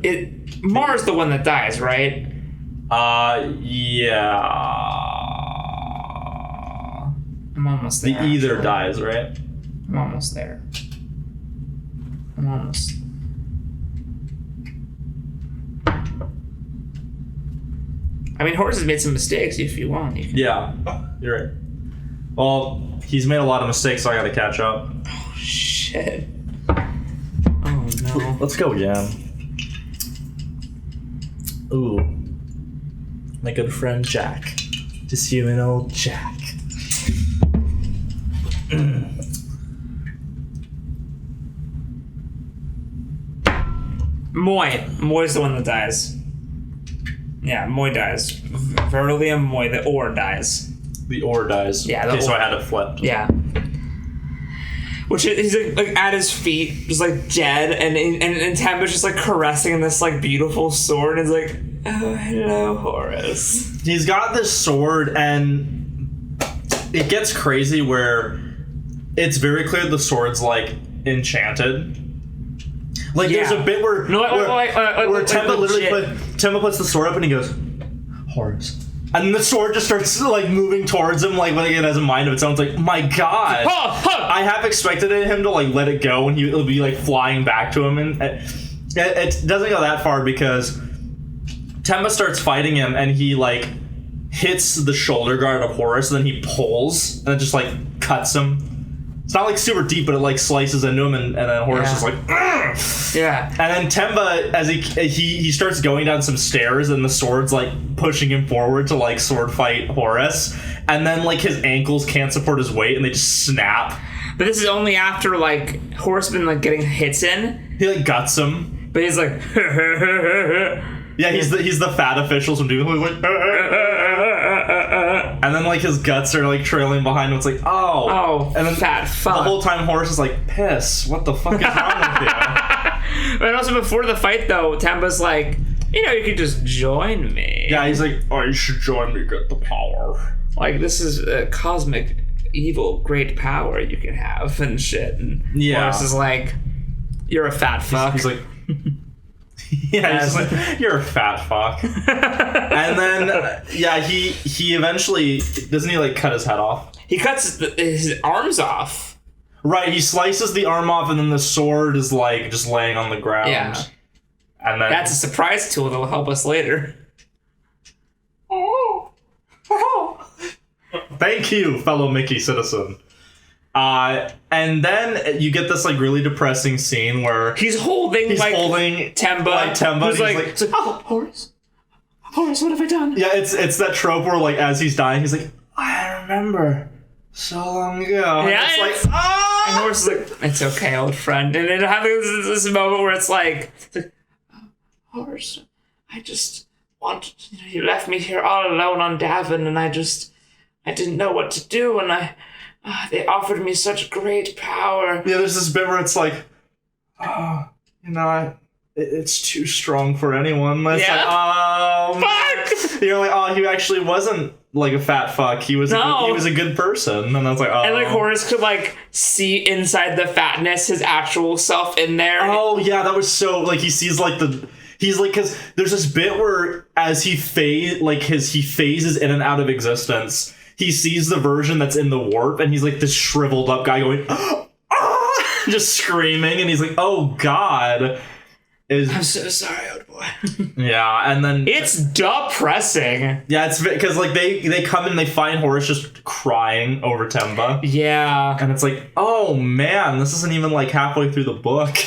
Mar's the one that dies, right?
Yeah.
I'm almost there.
The either dies, right?
I'm almost there. I'm almost. I mean, Horus has made some mistakes. If you want, you can.
Yeah, you're right. Well, he's made a lot of mistakes, so I gotta catch up.
Oh, shit. Oh, no.
Let's go again. Ooh. My good friend Jack. Just you and old Jack.
Moy's the one that dies. Yeah, Moy dies. Verilium Moy, the Or dies.
The Or dies.
Yeah,
okay, so I had it flipped.
Yeah. Which he's like at his feet, just like dead, and Temba's just like caressing this like beautiful sword, and he's like, "Oh, hello, Horus."
He's got this sword, and it gets crazy where it's very clear the sword's like enchanted. Like there's a bit where Temba literally puts the sword up and he goes, Horus. And the sword just starts like moving towards him, like when it has a mind of its own. It's like, my God. I have expected him to like let it go and he'll be like flying back to him, and it doesn't go that far because Temba starts fighting him and he like hits the shoulder guard of Horus, and then he pulls and it just like cuts him. It's not like super deep, but it like slices into him, and then Horus is like, "Ugh!"
Yeah.
And then Temba, as he starts going down some stairs, and the sword's like pushing him forward to like sword fight Horus, and then like his ankles can't support his weight, and they just snap.
But this is only after like Horus been like getting hits in.
He like guts him,
but he's like,
yeah, he's the fat officials from doing like. And then like his guts are like trailing behind him. It's like,
and then
fat fuck. The whole time Horus is like, piss. What the fuck is wrong with you?
But also before the fight though, Temba's like, you could just join me.
Yeah, he's like, oh, you should join me, get the power.
Like this is a cosmic evil great power you can have and shit. And Horus is like, you're a fat fuck.
He's like. Yeah, he's like, you're a fat fuck. And then, he eventually, doesn't he like cut his head off?
He cuts his arms off.
Right, he slices the arm off, and then the sword is like just laying on the ground.
Yeah.
And then
that's a surprise tool that'll help us later.
Thank you, fellow Mickey citizen. And then you get this like really depressing scene where
he's holding Temba.
Like Temba.
He's like, oh, Horus, what have I done?
Yeah, it's that trope where like as he's dying, he's like, I remember so long ago.
Yeah,
and it's like, ah!
And Horus is like, it's okay, old friend. And it happens this moment where it's like Horus, I just want you left me here all alone on Davin, and I didn't know what to do, and I They offered me such great power.
Yeah, there's this bit where it's like, oh, it's too strong for anyone. It's like, oh,
fuck!
You're like, oh, he actually wasn't like a fat fuck. He was a good person. And I was like, oh.
And like Horus could like see inside the fatness his actual self in there.
Oh yeah, that was so like he sees like he's like, because there's this bit where as he phases in and out of existence, he sees the version that's in the warp, and he's like this shriveled up guy going, ah! Just screaming, and he's like, oh god.
I'm so sorry, old boy.
Yeah, and then
it's depressing.
Yeah, it's because like they come and they find Horus just crying over Temba.
Yeah,
and it's like, oh man, this isn't even like halfway through the book.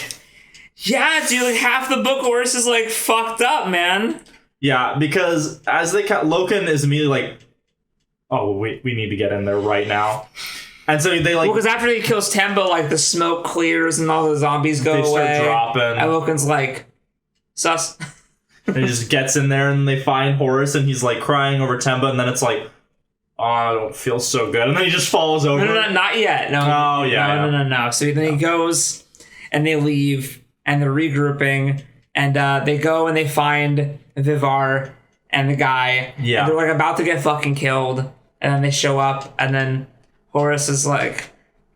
Yeah, dude, like half the book Horus is like fucked up, man.
Yeah, because as Loken is immediately like, oh, we need to get in there right now. And so they like...
Well, because after he kills Temba, like, the smoke clears and all the zombies go away. They start
dropping.
And Loken's like, sus.
And he just gets in there and they find Horus and he's like crying over Temba, and then it's like, oh, I don't feel so good. And then he just falls over.
No, not yet. No.
Oh, yeah.
No. So then he goes and they leave and they're regrouping and they go and they find Vivar and the guy.
Yeah.
And they're like about to get fucking killed. And then they show up and then Horus is like,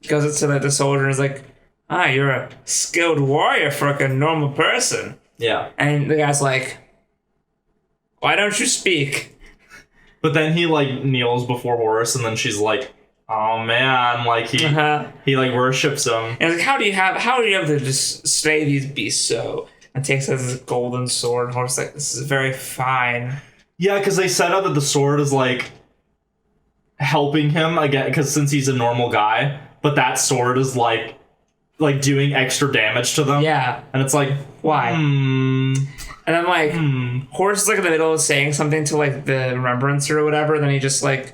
goes up to the soldier and is like, you're a skilled warrior for like a normal person.
Yeah.
And the guy's like, why don't you speak?
But then he like kneels before Horus, and then she's like, oh man, like he like worships him.
And like, how do you have to just slay these beasts so? And takes his golden sword, and Horus is like, this is very fine.
Yeah, because they set up that the sword is like helping him again, because since he's a normal guy, but that sword is like doing extra damage to them.
Yeah.
And it's like,
why? And then like Horus is like in the middle of saying something to like the remembrancer or whatever, and then he just like,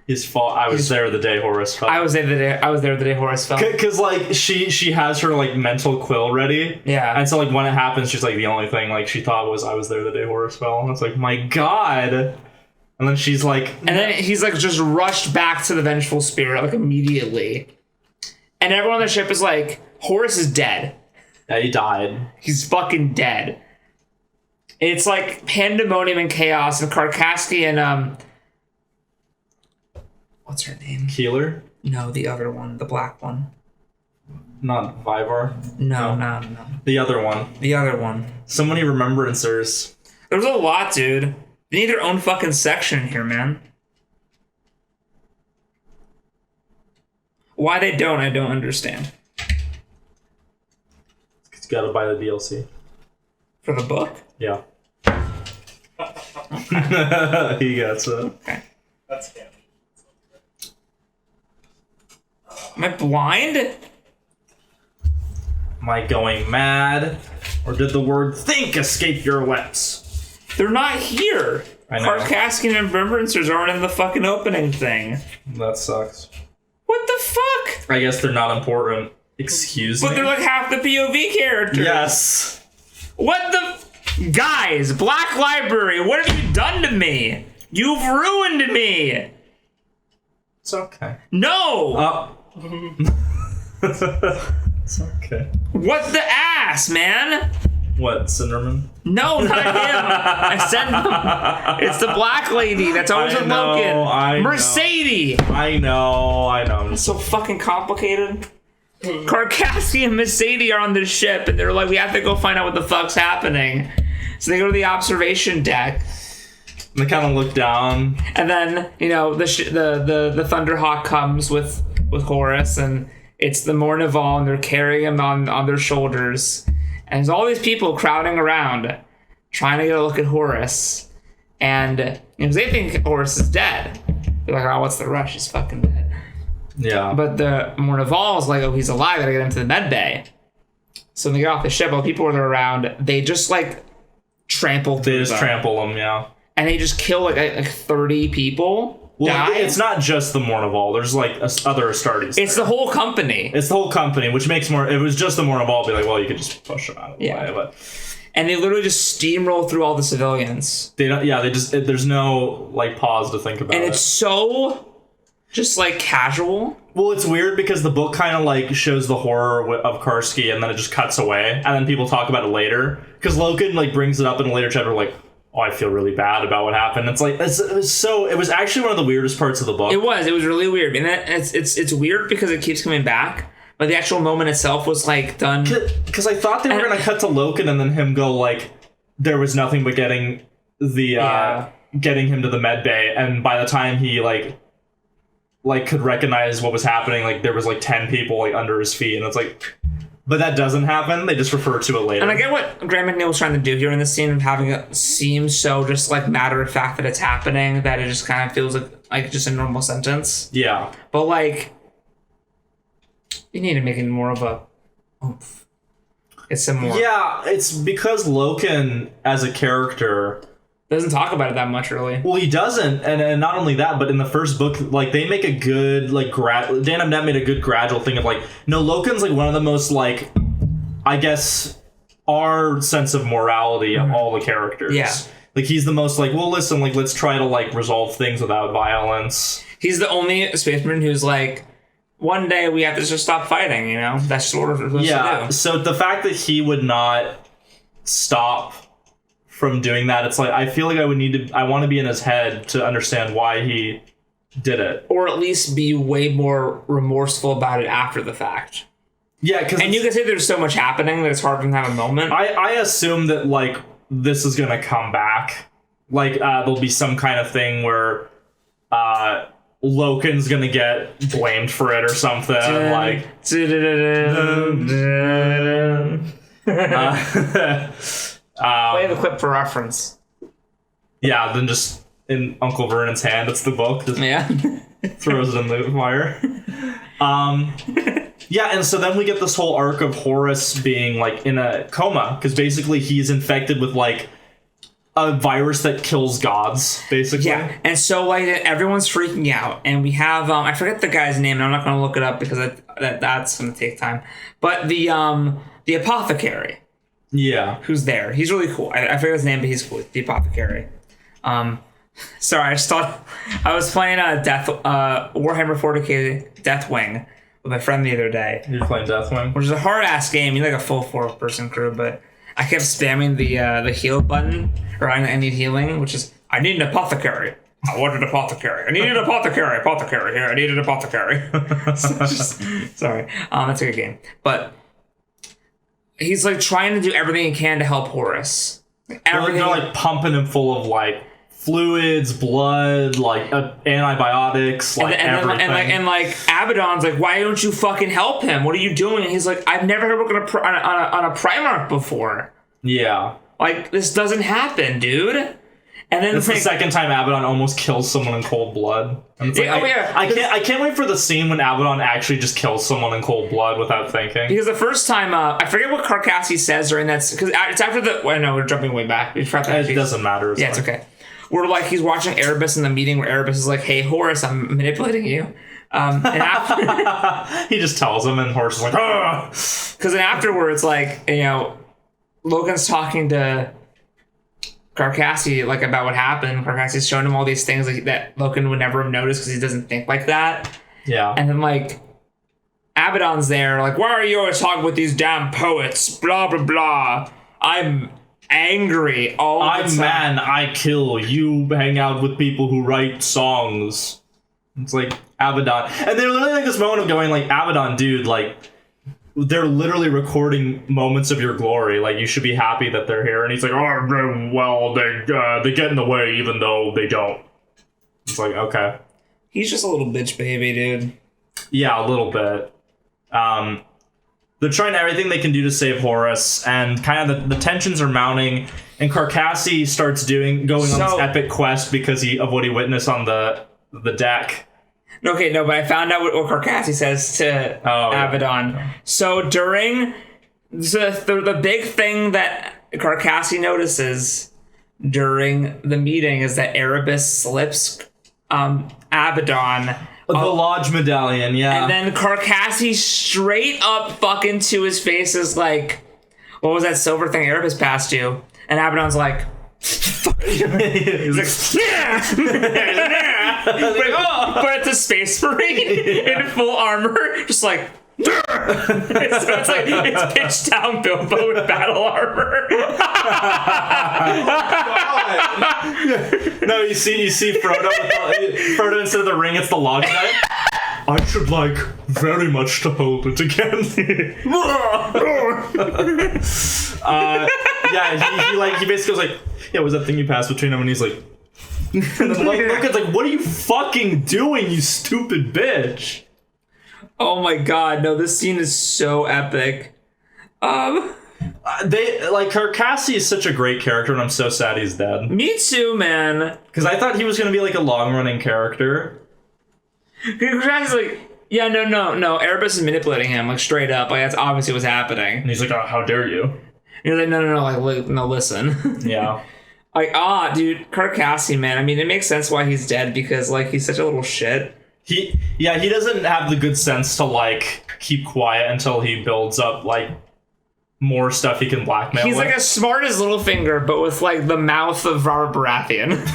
his fault. I was there the day Horus fell.
I was there the day Horus fell.
Because like she has her like mental quill ready.
Yeah.
And so like when it happens, she's like, the only thing like she thought was, I was there the day Horus fell. And it's like, my god. And then she's like...
And then he's like just rushed back to the vengeful spirit like immediately. And everyone on the ship is like, Horus is dead.
Yeah, he died.
He's fucking dead. It's like pandemonium and chaos, and Karkaski and what's her name?
Keeler?
No, the other one, the black one.
Not Vivar?
No.
The other one.
The other one.
So many remembrancers.
There's a lot, dude. They need their own fucking section here, man. Why they don't, I don't understand.
You gotta buy the DLC.
For the book?
Yeah. He gets it.
Okay.
That's canon.
Am I blind?
Am I going mad? Or did the word think escape your lips?
They're not here.
I know.
Karkaski and Remembrancers aren't in the fucking opening thing.
That sucks.
What the fuck?
I guess they're not important. Excuse me?
But they're like half the POV characters.
Yes.
What the... Guys, Black Library, what have you done to me? You've ruined me.
It's okay.
No.
It's okay.
What the ass, man?
What, Cinderman?
No, not him. I said them. It's the black lady that's always with Loken. Mercedes.
I know.
It's so fucking complicated. Karkaski and Mercedes are on the ship, and they're like, we have to go find out what the fuck's happening. So they go to the observation deck.
And they kind of look down.
And then, you know, the Thunderhawk comes with Horus, and it's the Mournival, and they're carrying him on their shoulders. And there's all these people crowding around, trying to get a look at Horus. And because they think Horus is dead. They're like, oh, what's the rush? He's fucking dead.
Yeah.
But the Mournival is like, oh, he's alive. Gotta get him to the med bay. So when they get off the ship, all the people that are around, they just like trample through them.
Trample them, yeah.
And they just kill like 30 people.
Well, it's not just the Mournival. There's like other Astartes.
It's the whole company.
It's the whole company, which makes more... If it was just the Mournival, be like, well, you could just push them out of the way. But...
And they literally just steamroll through all the civilians.
They don't... Yeah, they just... There's no, like, pause to think about it.
And it's so just like casual.
Well, it's weird because the book kind of like shows the horror of Karski, and then it just cuts away, and then people talk about it later. Because Loken like brings it up in a later chapter, like, "Oh, I feel really bad about what happened." It's like it was actually one of the weirdest parts of the book.
It was really weird, and it's weird because it keeps coming back. But the actual moment itself was like done.
Because I thought they were gonna cut to Loken and then him go like, there was nothing but getting him to the med bay, and by the time he like could recognize what was happening, like there was like 10 people like under his feet, and it's like, but that doesn't happen. They just refer to it later.
And I get what Graham McNeil was trying to do here in this scene of having it seem so just like matter of fact that it's happening, that it just kind of feels like just a normal sentence.
Yeah,
but like you need to make it more of a oomph. It's some more.
Yeah, it's because Loken as a character
doesn't talk about it that much, really.
Well, he doesn't, and not only that, but in the first book, like they make a good like Dan Abnett made a good gradual thing of like, no, Loken's like one of the most like, I guess, our sense of morality of all the characters.
Yeah,
like he's the most like, well, listen, like let's try to like resolve things without violence.
He's the only spaceman who's like, one day we have to just stop fighting. You know, that's sort of what we're supposed to do.
So the fact that he would not stop from doing that, it's like I feel like I want to be in his head to understand why he did it,
or at least be way more remorseful about it after the fact.
Yeah, and
you can say there's so much happening that it's hard for him to have a moment.
I assume that like this is gonna come back, like there'll be some kind of thing where Loken's gonna get blamed for it or something.
Play the clip for reference.
Yeah, then just in Uncle Vernon's hand, it's the book. Just throws it in the fire. Yeah, and so then we get this whole arc of Horus being like in a coma because basically he's infected with like a virus that kills gods, basically.
Yeah, and so like everyone's freaking out, and we have I forget the guy's name, and I'm not going to look it up because that's going to take time. But the apothecary.
Yeah.
Who's there? He's really cool. I forget his name, but he's cool. The apothecary. Sorry, I just thought I was playing Warhammer 40k Deathwing with my friend the other day.
You're playing Deathwing?
Which is a hard ass game. You need like a full 4-person crew, but I kept spamming the heal button, or I need healing, which is I need an apothecary. I want an apothecary. I need an apothecary. Apothecary here. I need an apothecary. Sorry. That's a good game, but he's like trying to do everything he can to help Horus.
Everything. They're like pumping him full of like fluids, blood, like antibiotics, like everything.
And Abaddon's like, why don't you fucking help him? What are you doing? And he's like, I've never worked on a Primarch before.
Yeah.
Like, this doesn't happen, dude. And then
it's the second time Abaddon almost kills someone in cold blood. I can't wait for the scene when Abaddon actually just kills someone in cold blood without thinking.
Because the first time, I forget what Carcassi says during that, because it's after the. Well, no, we're jumping way back. It
doesn't matter.
It's okay. We're like he's watching Erebus in the meeting where Erebus is like, "Hey Horus, I'm manipulating you." And after,
he just tells him, and Horus is like, "Ah!"
Because then afterwards, like Logan's talking to Carcassi like about what happened. Carcassi's showing him all these things that Logan would never have noticed because he doesn't think like that.
Yeah.
And then like Abaddon's there, like, why are you always talking with these damn poets? Blah blah blah. I'm angry all the time.
I'm man, I kill. You hang out with people who write songs. It's like Abaddon. And they're literally like this moment of going like, Abaddon, dude, like they're literally recording moments of your glory. Like, you should be happy that they're here. And he's like, oh, well, they get in the way even though they don't. It's like, okay.
He's just a little bitch baby, dude.
Yeah, a little bit. They're trying everything they can do to save Horus, and kind of the tensions are mounting, and Carcassi starts going on this epic quest because of what he witnessed on the deck.
Okay, no, but I found out what Carcassi says to Abaddon. Yeah. So during the big thing that Carcassi notices during the meeting is that Erebus slips Abaddon
the Lodge medallion, yeah.
And then Carcassi straight up fucking to his face is like, what was that silver thing Erebus passed you? And Abaddon's like,
He's like,
Yeah! But it's a space marine in full armor, just like. So it's like it's pitched down Bilbo with battle armor.
no, you see Frodo. Frodo instead of the ring, it's the log knife. I should like very much to hold it again. He basically goes like, yeah, was that thing you passed between them? And he's like, and then Logan's like, what are you fucking doing, you stupid bitch?
Oh my god, no, this scene is so epic.
They like Cassie is such a great character, and I'm so sad he's dead.
Me too, man.
Because I thought he was gonna be like a long running character.
Cassie's like, yeah, no. Erebus is manipulating him, like straight up. Like that's obviously what's happening.
And he's like, oh, how dare you?
And you're like, no, like, no, listen.
Yeah.
Like, dude, Cassie, man. I mean, it makes sense why he's dead because like he's such a little shit.
He doesn't have the good sense to like keep quiet until he builds up like more stuff he can blackmail.
He's
with.
like as smart as Littlefinger, but with like the mouth of Robert Baratheon.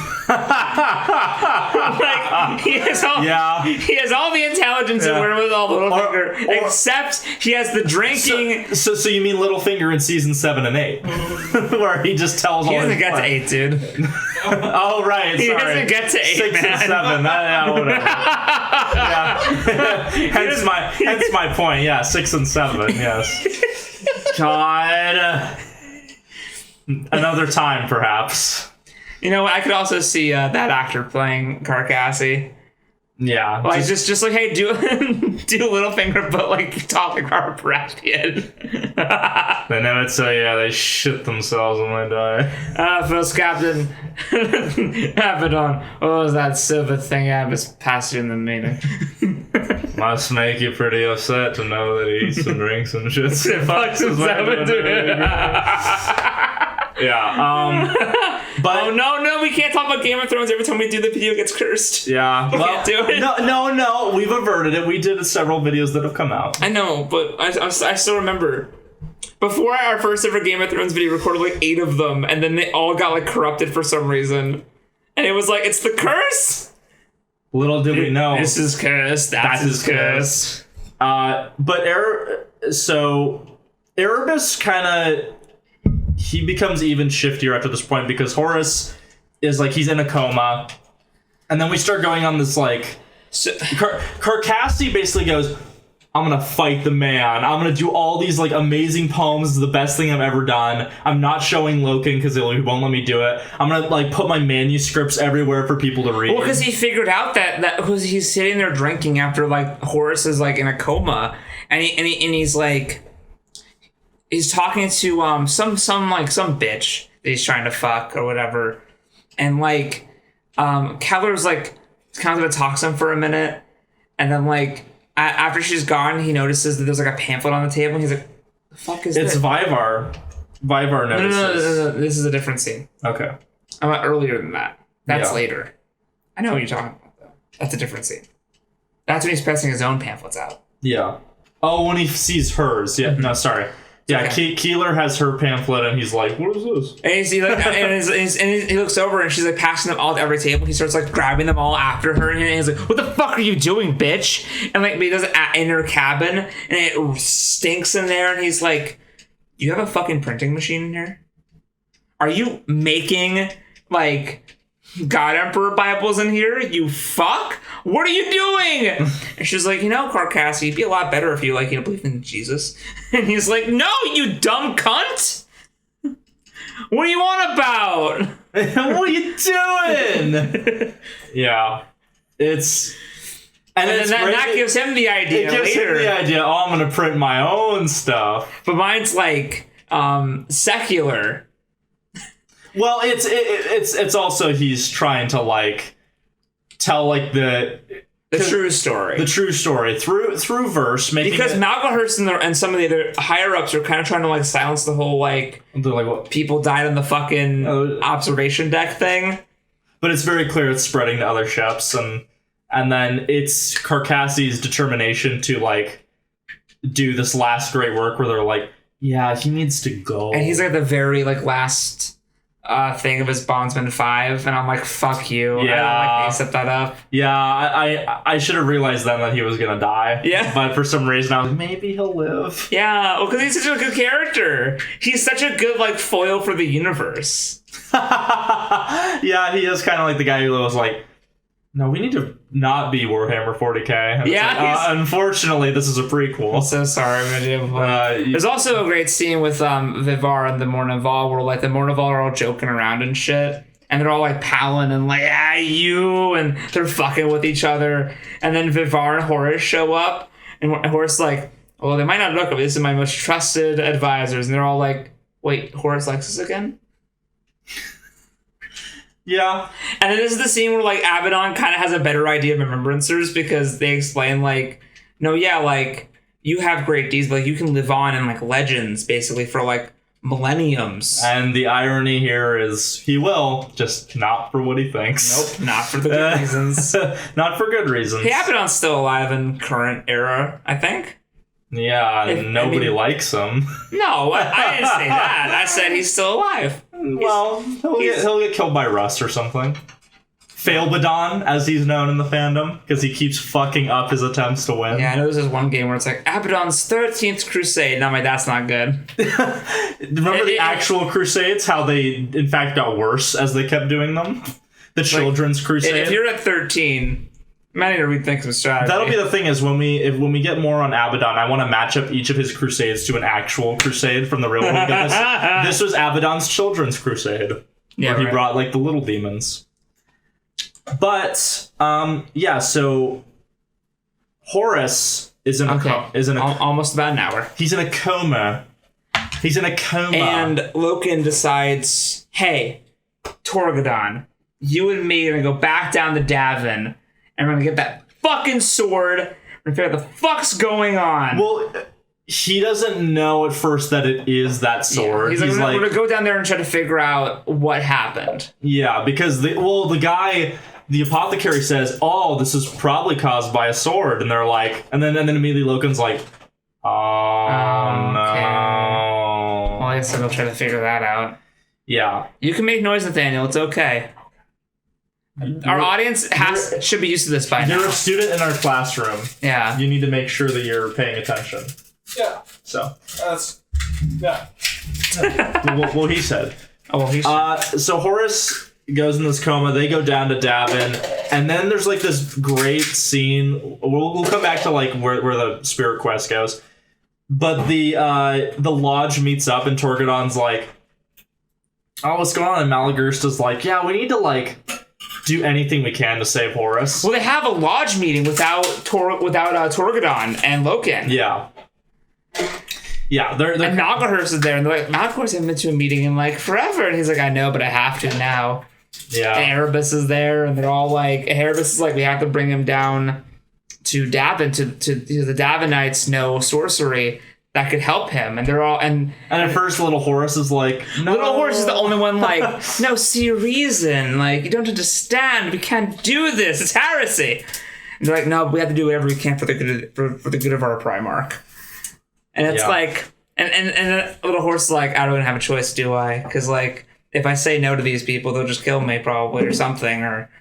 Like he has all the intelligence and wherewithal Littlefinger, except he has the drinking.
So you mean Littlefinger in season 7 and 8, where he just tells
he
all
doesn't
his
get to 8, dude.
Oh right,
He
sorry.
doesn't get to 8,
6
man.
and 7. Whatever. hence my point. Yeah, 6 and 7. Yes. God. Another time, perhaps.
You know what? I could also see that actor playing Cassie.
Yeah.
Like just like, hey, do Littlefinger, but like talk like Robert Baratheon.
They never tell you how they shit themselves when they die.
First Captain Abaddon. What was that silver thing I was passing in the meeting?
Must make you pretty upset to know that he eats and drinks and shit.
Fucks himself into it.
Yeah. But
no, we can't talk about Game of Thrones every time we do the video gets cursed.
Yeah.
We can't do it.
No, we've averted it. We did several videos that have come out.
I know, but I still remember. Before our first ever Game of Thrones video, recorded like 8 of them, and then they all got like corrupted for some reason. And it was like, it's the curse?
Little did we know.
This is cursed. That's his curse.
But Erebus kind of... He becomes even shiftier after this point because Horus is like, he's in a coma. And then we start going on this like... Cassie basically goes, I'm gonna fight the man. I'm gonna do all these like amazing poems. This is the best thing I've ever done. I'm not showing Loken because he won't let me do it. I'm gonna like put my manuscripts everywhere for people to read.
Well, because he figured out that because he's sitting there drinking after like Horus is like in a coma, and he's like, he's talking to some bitch that he's trying to fuck or whatever, and like Keller's like kind of talks to him for a minute, and then like. After she's gone, he notices that there's like a pamphlet on the table. And he's like, "The fuck is this?"
It's Vivar. Vivar notices.
No. This is a different scene.
Okay.
I'm earlier than that. That's
Yeah.
later. I know what you're talking about, though. That's a different scene. That's when he's passing his own pamphlets out.
Yeah. Oh, when he sees hers. Yeah. No, sorry. Yeah,
Okay.
Keeler has her pamphlet, and he's like, "What is this?"
And he looks over, and she's like passing them all to every table. He starts like grabbing them all after her, and he's like, "What the fuck are you doing, bitch?" And like, he does it in her cabin, and it stinks in there. And he's like, "You have a fucking printing machine in here? Are you making like God Emperor Bibles in here? You fuck! What are you doing?" And she's like, Cassie, it'd be a lot better if you believe in Jesus. And he's like, "No, you dumb cunt! What do you want about?"
What are you doing? Yeah. It's...
And then that gives him the idea later.
It gives him the idea, I'm gonna print my own stuff.
But mine's like, secular.
Well, it's also he's trying to like tell like the
true story.
The true story through verse, making
because Malcolmhurst and some of the other higher ups are kind of trying to like silence the whole like
they're like what
people died on the fucking observation deck thing.
But it's very clear it's spreading to other ships, and then it's Cassie's determination to like do this last great work where they're like, yeah, he needs to go,
and he's like the very like last thing of his Bondsman 5, and I'm like, fuck you.
Yeah.
I don't like how you set that up.
Yeah, I should have realized then that he was gonna die.
Yeah.
But for some reason I was like, maybe he'll live.
Yeah, well, because he's such a good character. He's such a good, like, foil for the universe.
Yeah, he is kind of like the guy who was like, no, we need to not be Warhammer 40k. And
Yeah,
it's like, unfortunately, this is a prequel.
I'm so sorry, there's also a great scene with Vivar and the Mournival where, like, the Mournival are all joking around and shit. And they're all, like, palling and, like, you, and they're fucking with each other. And then Vivar and Horus show up, and Horus is like, well, they might not look, but this is my most trusted advisors. And they're all like, wait, Horus likes us again?
Yeah.
And then this is the scene where, like, Abaddon kind of has a better idea of remembrancers because they explain, like, no, yeah, like, you have great deeds, but like, you can live on in, like, legends, basically, for, like, millenniums.
And the irony here is he will, just not for what he thinks.
Nope, not for the good reasons.
Not for good reasons.
Hey, Abaddon's still alive in current era, I think.
Yeah, nobody likes him.
No, I didn't say that. I said he's still alive.
Well, he'll get killed by Rust or something. Failbadon, as he's known in the fandom, because he keeps fucking up his attempts to win.
Yeah, I know there's this one game where it's like, Abaddon's 13th Crusade. And I'm like, that's not good.
Remember the actual Crusades? How they, in fact, got worse as they kept doing them? The Children's Crusade?
If you're at 13... I need to rethink some strategy.
That'll be the thing is when we get more on Abaddon, I want to match up each of his crusades to an actual crusade from the real world. This was Abaddon's Children's Crusade, where he brought like the little demons. But so Horus is in
almost about an hour.
He's in a coma.
And Loken decides, hey, Torgadon, you and me are gonna go back down to Davin. And we're gonna get that fucking sword. We're gonna figure out what the fuck's going on.
Well, he doesn't know at first that it is that sword.
Yeah. He's like, we're gonna go down there and try to figure out what happened.
Yeah, because the guy, the apothecary says, "Oh, this is probably caused by a sword," and they're like, and then immediately Loken's like, "Oh no."
Well, I guess they'll try to figure that out.
Yeah,
you can make noise, Nathaniel. It's okay. Our audience should be used to this by now.
You're a student in our classroom.
Yeah.
You need to make sure that you're paying attention.
Yeah.
So.
Yeah.
Well, he said.
Oh, well, he said.
So Horus goes in this coma. They go down to Davin. And then there's like this great scene. We'll come back to like where the spirit quest goes. But the lodge meets up and Torgadon's like, oh, what's going on? And Malagursta's like, yeah, we need to like do anything we can to save Horus.
Well, they have a lodge meeting without Torgadon and Loken.
Yeah. Yeah, they're
and Malgahurst is there, and they're like, Malgahurst hasn't been to a meeting in like forever, and he's like, I know, but I have to now.
Yeah.
And Erebus is there, and they're all like, Erebus is like, we have to bring him down to Davin to the Davinites know sorcery that could help him, and they're all and
at first little Horus is like, no.
Little Horus is the only one like, no, see reason, like you don't understand, we can't do this, it's heresy. And they're like, no, we have to do whatever we can for the good of our Primarch. And it's like, and Little Horus is like, I don't even have a choice, do I? Because like, if I say no to these people, they'll just kill me probably or something, or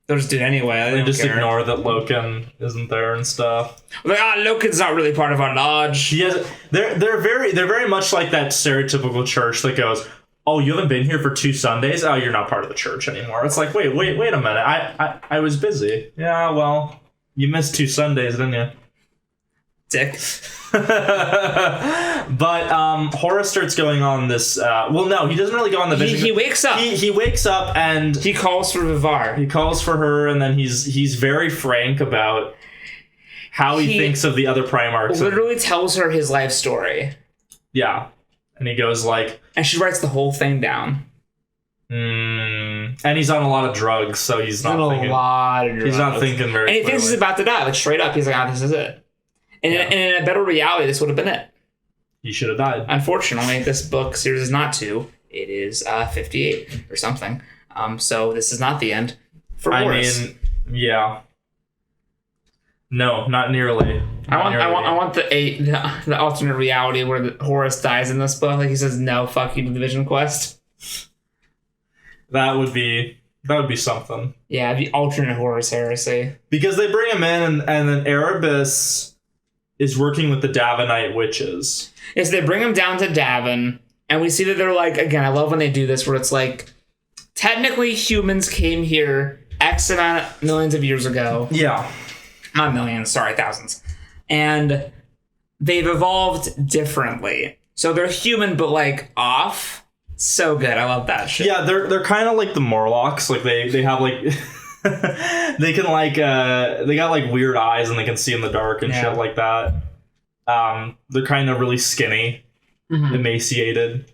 they'll just do it anyway.
They just ignore that Loken isn't there and stuff.
Like, Loken's not really part of our lodge.
Yes, they're very much like that stereotypical church that goes, oh, you haven't been here for 2 Sundays? Oh, you're not part of the church anymore. It's like, wait a minute. I was busy. Yeah, well, you missed 2 Sundays, didn't you?
Dick.
But Horus starts going on this. Well, no, he doesn't really go on the vision.
He wakes up.
He wakes up and
he calls for Vivar.
He calls for her, and then he's very frank about how he thinks of the other Primarchs.
Literally tells her his life story.
Yeah, and he goes like,
and she writes the whole thing down.
And he's on a lot of drugs, so he's not thinking.
A lot of drugs.
He's not thinking very.
And he thinks he's about to die, like straight up. He's like, this is it. And in a better reality, this would have been it.
He should have died.
Unfortunately, this book series is not 2. It is 58 or something. So this is not the end for Horus.
I mean, yeah. No, not nearly.
I want the alternate reality where Horus dies in this book. Like he says, no, fuck you to the Vision Quest.
That would be something.
Yeah, the alternate Horus Heresy.
Because they bring him in, and then Erebus is working with the Davenite witches.
Yes, they bring him down to Davin, and we see that they're like, again, I love when they do this, where it's like, technically humans came here X amount of millions of years ago.
Yeah.
Not millions, sorry, thousands. And they've evolved differently. So they're human, but like off. So good. I love that shit.
Yeah, they're kind of like the Morlocks. Like they have like they can like they got like weird eyes and they can see in the dark and shit like that. They're kind of really skinny, emaciated.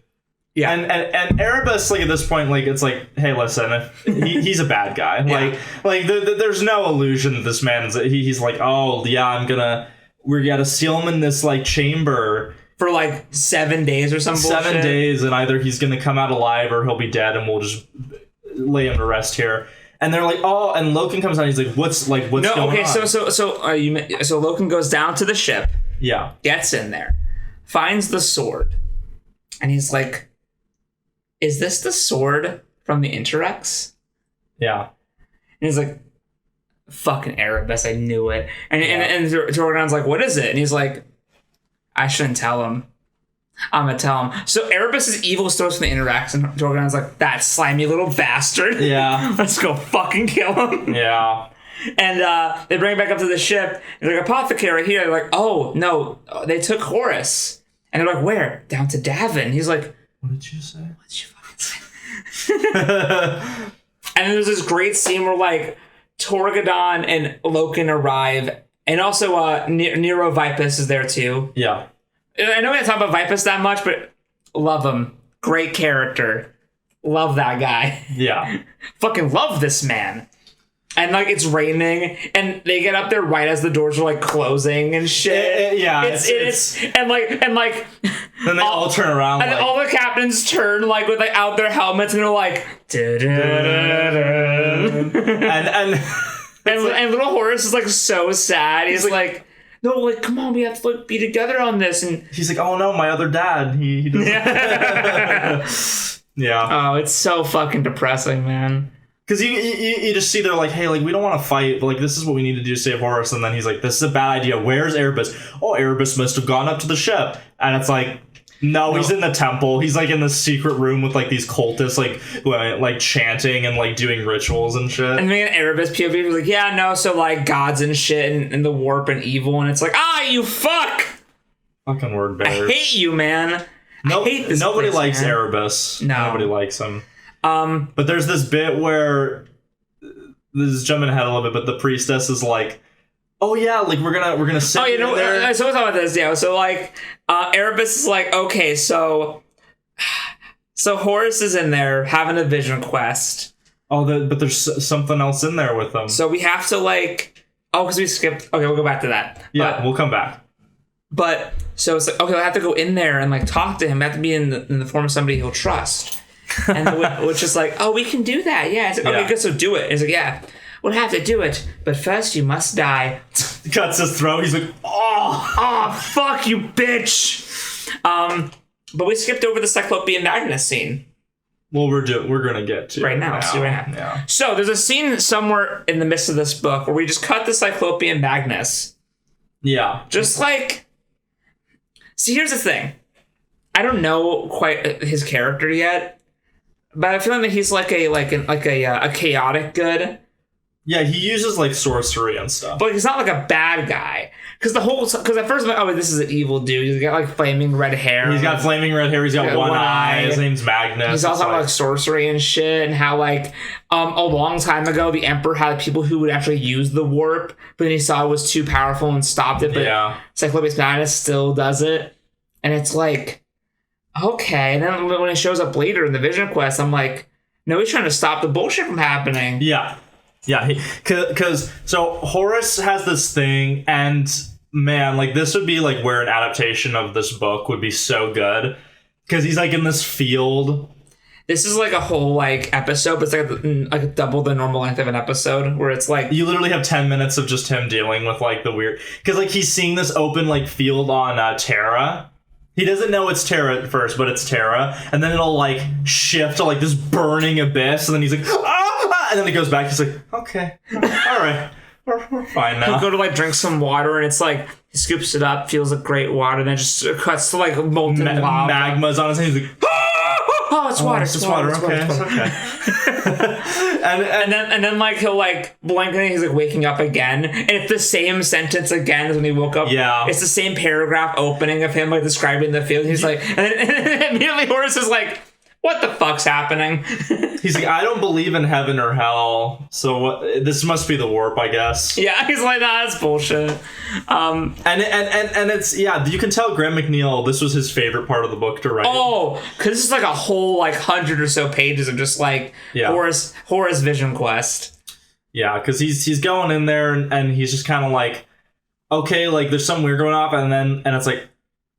Yeah, and Erebus, like at this point, like it's like, hey, listen, if he's a bad guy. Like there's no illusion that this man is. He's like, oh yeah, we gotta seal him in this like chamber
for like 7 days or something.
7 days, and either he's gonna come out alive or he'll be dead, and we'll just lay him to rest here. And they're like, oh, and Loken comes down. He's like, what's going on?
So Loken goes down to the ship.
Yeah,
gets in there, finds the sword, and he's like, is this the sword from the Interrex?
Yeah.
And he's like, fucking Erebus, I knew it. And Jordan's like, what is it? And he's like, I shouldn't tell him. I'm gonna tell him. So Erebus is evil, starts from the Interrex, and Jordan's like, that slimy little bastard.
Yeah.
Let's go fucking kill him.
Yeah.
And they bring him back up to the ship, and they're like, apothecary here. They're like, oh, no, they took Horus. And they're like, where? Down to Davin. He's like,
what did you say?
What did you fucking say? And then there's this great scene where like Torgadon and Loken arrive, and also Nero Vipus is there too.
Yeah.
I know we don't talk about Vipus that much, but love him. Great character. Love that guy.
Yeah.
Fucking love this man. And like it's raining, and they get up there right as the doors are like closing and shit.
Yeah,
it's and like
then they all turn around,
and
like,
all the captains turn like with like out their helmets, and they're like, and little Horus is like so sad. He's like, no, like come on, we have to like be together on this. And
he's like, oh no, my other dad. He doesn't. Yeah.
Oh, it's so fucking depressing, man.
Because you just see they're like, hey, like we don't want to fight, but like this is what we need to do to save Horus. And then he's like, this is a bad idea. Where's Erebus? Oh, Erebus must have gone up to the ship. And it's like, no, he's in the temple. He's like in the secret room with like these cultists like chanting and like doing rituals and shit.
And then Erebus POV was like, yeah, no, so like gods and shit and the warp and evil, and it's like, you fuck.
Fucking word bearers.
I hate you, man. I hate this
nobody
place,
likes
man.
Erebus.
No.
Nobody likes him. But there's this bit where, this is jumping ahead a little bit, but the priestess is like, oh yeah, like we're gonna sit there.
So let's talk about this. Yeah, so like Erebus is like, okay, so Horus is in there having a vision quest.
But there's something else in there with them.
So we have to like, because we skipped. Okay, we'll go back to that.
Yeah, we'll come back.
But so it's like, okay, I have to go in there and like talk to him. I have to be in the form of somebody he'll trust. And the witch is like, oh, we can do that. Yeah. It's like, okay, good, so do it. It's like, yeah, we'll have to do it. But first you must die.
Cuts his throat. He's like,
oh, fuck you, bitch. But we skipped over the Cyclopean Magnus scene.
Well, we're gonna get to
right now. See what happens. Yeah. So there's a scene somewhere in the midst of this book where we just cut the Cyclopean Magnus.
Yeah.
Just like, see, here's the thing. I don't know quite his character yet. But I feel like he's like a chaotic good.
Yeah, he uses like sorcery and stuff.
But he's not like a bad guy. Because at first I'm like, oh, this is an evil dude. He's got like flaming red hair.
He's got flaming red hair. He's got one eye. His name's Magnus.
He's also like sorcery and shit, and how like a long time ago the Emperor had people who would actually use the warp, but then he saw it was too powerful and stopped it. But Cyclopean Magnus still does it, and it's like, okay. And then when it shows up later in the Vision Quest, I'm like, no, he's trying to stop the bullshit from happening.
Yeah. Yeah, because Horus has this thing, and man, like this would be like where an adaptation of this book would be so good, because he's like in this field.
This is like a whole like episode, but it's like double the normal length of an episode, where it's like
you literally have 10 minutes of just him dealing with like the weird, because like he's seeing this open like field on Terra, He doesn't know it's Terra at first, but it's Terra, and then it'll like shift to like this burning abyss, and then he's like, ah! And then he goes back. He's like, okay, all right, we're fine now.
He'll go to like drink some water, and it's like he scoops it up, feels like great water, and then just cuts to like molten lava.
Magma's on his hand. He's like,
oh, it's water.
It's water. Okay, it's okay.
and then like he'll like blink and he's like waking up again, and it's the same sentence again as when he woke up.
Yeah,
it's the same paragraph opening of him like describing the field. He's like, and then immediately Horus is like, what the fuck's happening?
He's like, I don't believe in heaven or hell, so what, this must be the warp, I guess.
Yeah, he's like, nah, that's bullshit.
And it's, yeah, you can tell Graham McNeil, this was his favorite part of the book to write.
Oh, because this is like a whole like 100 or so pages of just like Horus Vision Quest.
Yeah, because he's going in there and he's just kind of like, okay, like there's something weird going off, and it's like,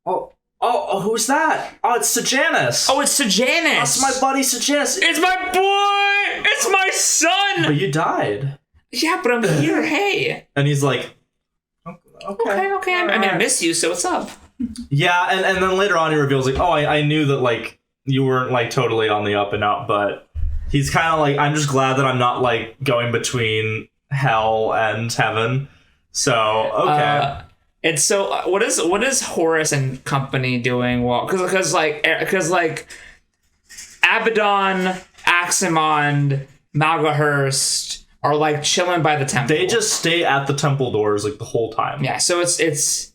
oh, who's that? Oh, it's Sejanus.
Oh, it's Sejanus.
That's my buddy Sejanus.
It's my boy. It's my son.
But you died.
Yeah, but I'm here. Hey.
And he's like,
okay. I miss you. So what's up?
Yeah, and then later on he reveals like, oh, I knew that like you weren't like totally on the up and up, but he's kind of like, I'm just glad that I'm not like going between hell and heaven. So okay.
And so, what is Horus and company doing? Well, because Abaddon, Aximond, Malgahurst are like chilling by the temple.
They just stay at the temple doors like the whole time.
Yeah, so it's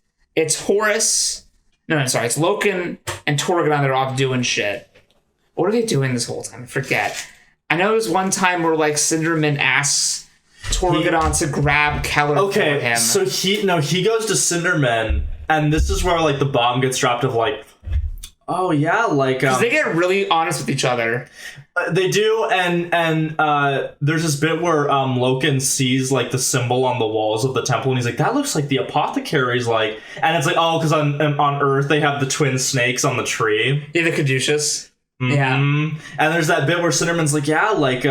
Horus. No, sorry, it's Loken and Torgadon that are off doing shit. What are they doing this whole time? I forget. I know there was one time where like Cinderman asks Torgadon to grab Keller for him.
So he goes to Cindermen, and this is where like the bomb gets dropped of like, oh yeah, like
they get really honest with each other.
They do, and there's this bit where Loken sees like the symbol on the walls of the temple, and he's like, that looks like the apothecary's like, and it's like, oh, because on Earth they have the twin snakes on the tree.
Yeah, the caduceus.
Mm-hmm. Yeah, and there's that bit where Cinderman's like, yeah, like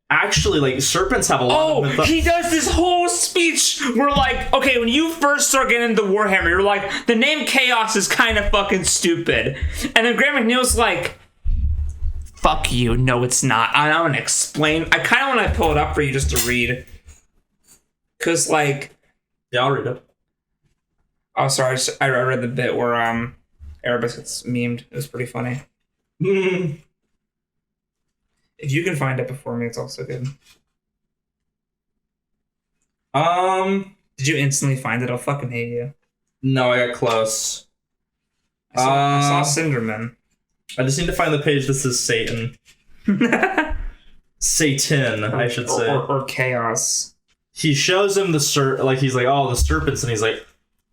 actually, like, serpents have a lot of
he does this whole speech where, like, okay, when you first start getting into Warhammer, you're like, the name Chaos is kind of fucking stupid. And then Graham McNeil's like, fuck you, no, it's not. I don't want to explain. I kind of want to pull it up for you just to read. Because, like...
Yeah, I'll read it.
Oh, sorry, I read the bit where Erebus gets memed. It was pretty funny. If you can find it before me, it's also good. Did you instantly find it? I'll fucking hate you.
No, I got close.
I saw Cinderman.
I just need to find the page that says Satan. Satan, I should say.
Or Chaos.
He shows him the he's like, oh, the serpents, and he's like,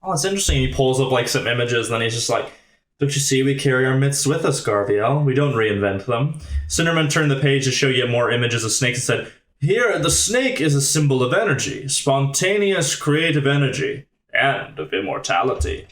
oh, that's interesting. He pulls up like some images, and then he's just like, don't you see we carry our myths with us, Garviel? We don't reinvent them. Cinderman turned the page to show yet more images of snakes and said, here, the snake is a symbol of energy, spontaneous creative energy, and of immortality.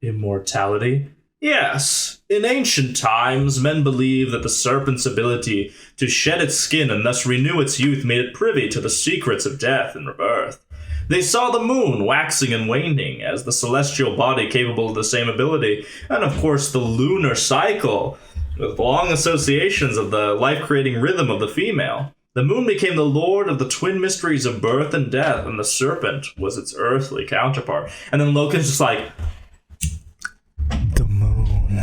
Immortality? Yes. In ancient times, men believed that the serpent's ability to shed its skin and thus renew its youth made it privy to the secrets of death and rebirth. They saw the moon waxing and waning as the celestial body capable of the same ability, and of course the lunar cycle, with long associations of the life-creating rhythm of the female. The moon became the lord of the twin mysteries of birth and death, and the serpent was its earthly counterpart. And then Loken's just like, the moon.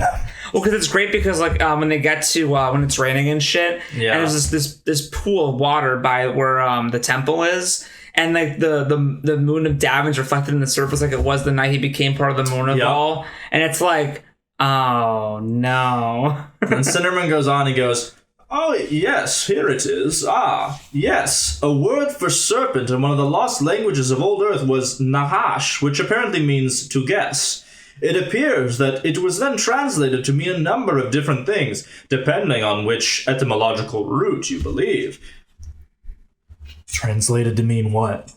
Well, because it's great because like when they get to when it's raining and shit, and there's this pool of water by where the temple is. And like the moon of Davin's reflected in the surface like it was the night he became part of the moon of all. And it's like, oh no.
And Cinderman goes on, he goes, oh yes, here it is. Ah, yes. A word for serpent in one of the lost languages of old Earth was Nahash, which apparently means to guess. It appears that it was then translated to mean a number of different things, depending on which etymological root you believe. Translated to mean what?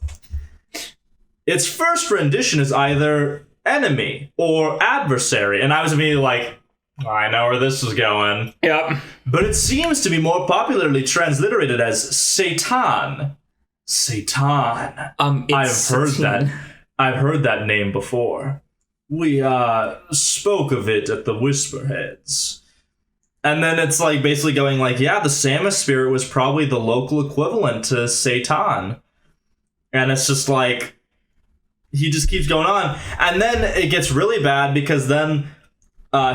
Its first rendition is either enemy or adversary, and I was immediately like, I know where this is going.
Yep.
But it seems to be more popularly transliterated as Satan. Satan. I've heard that name before. we spoke of it at the Whisperheads. And then it's like basically going like, yeah, the Samus spirit was probably the local equivalent to Satan. And it's just like, he just keeps going on. And then it gets really bad because then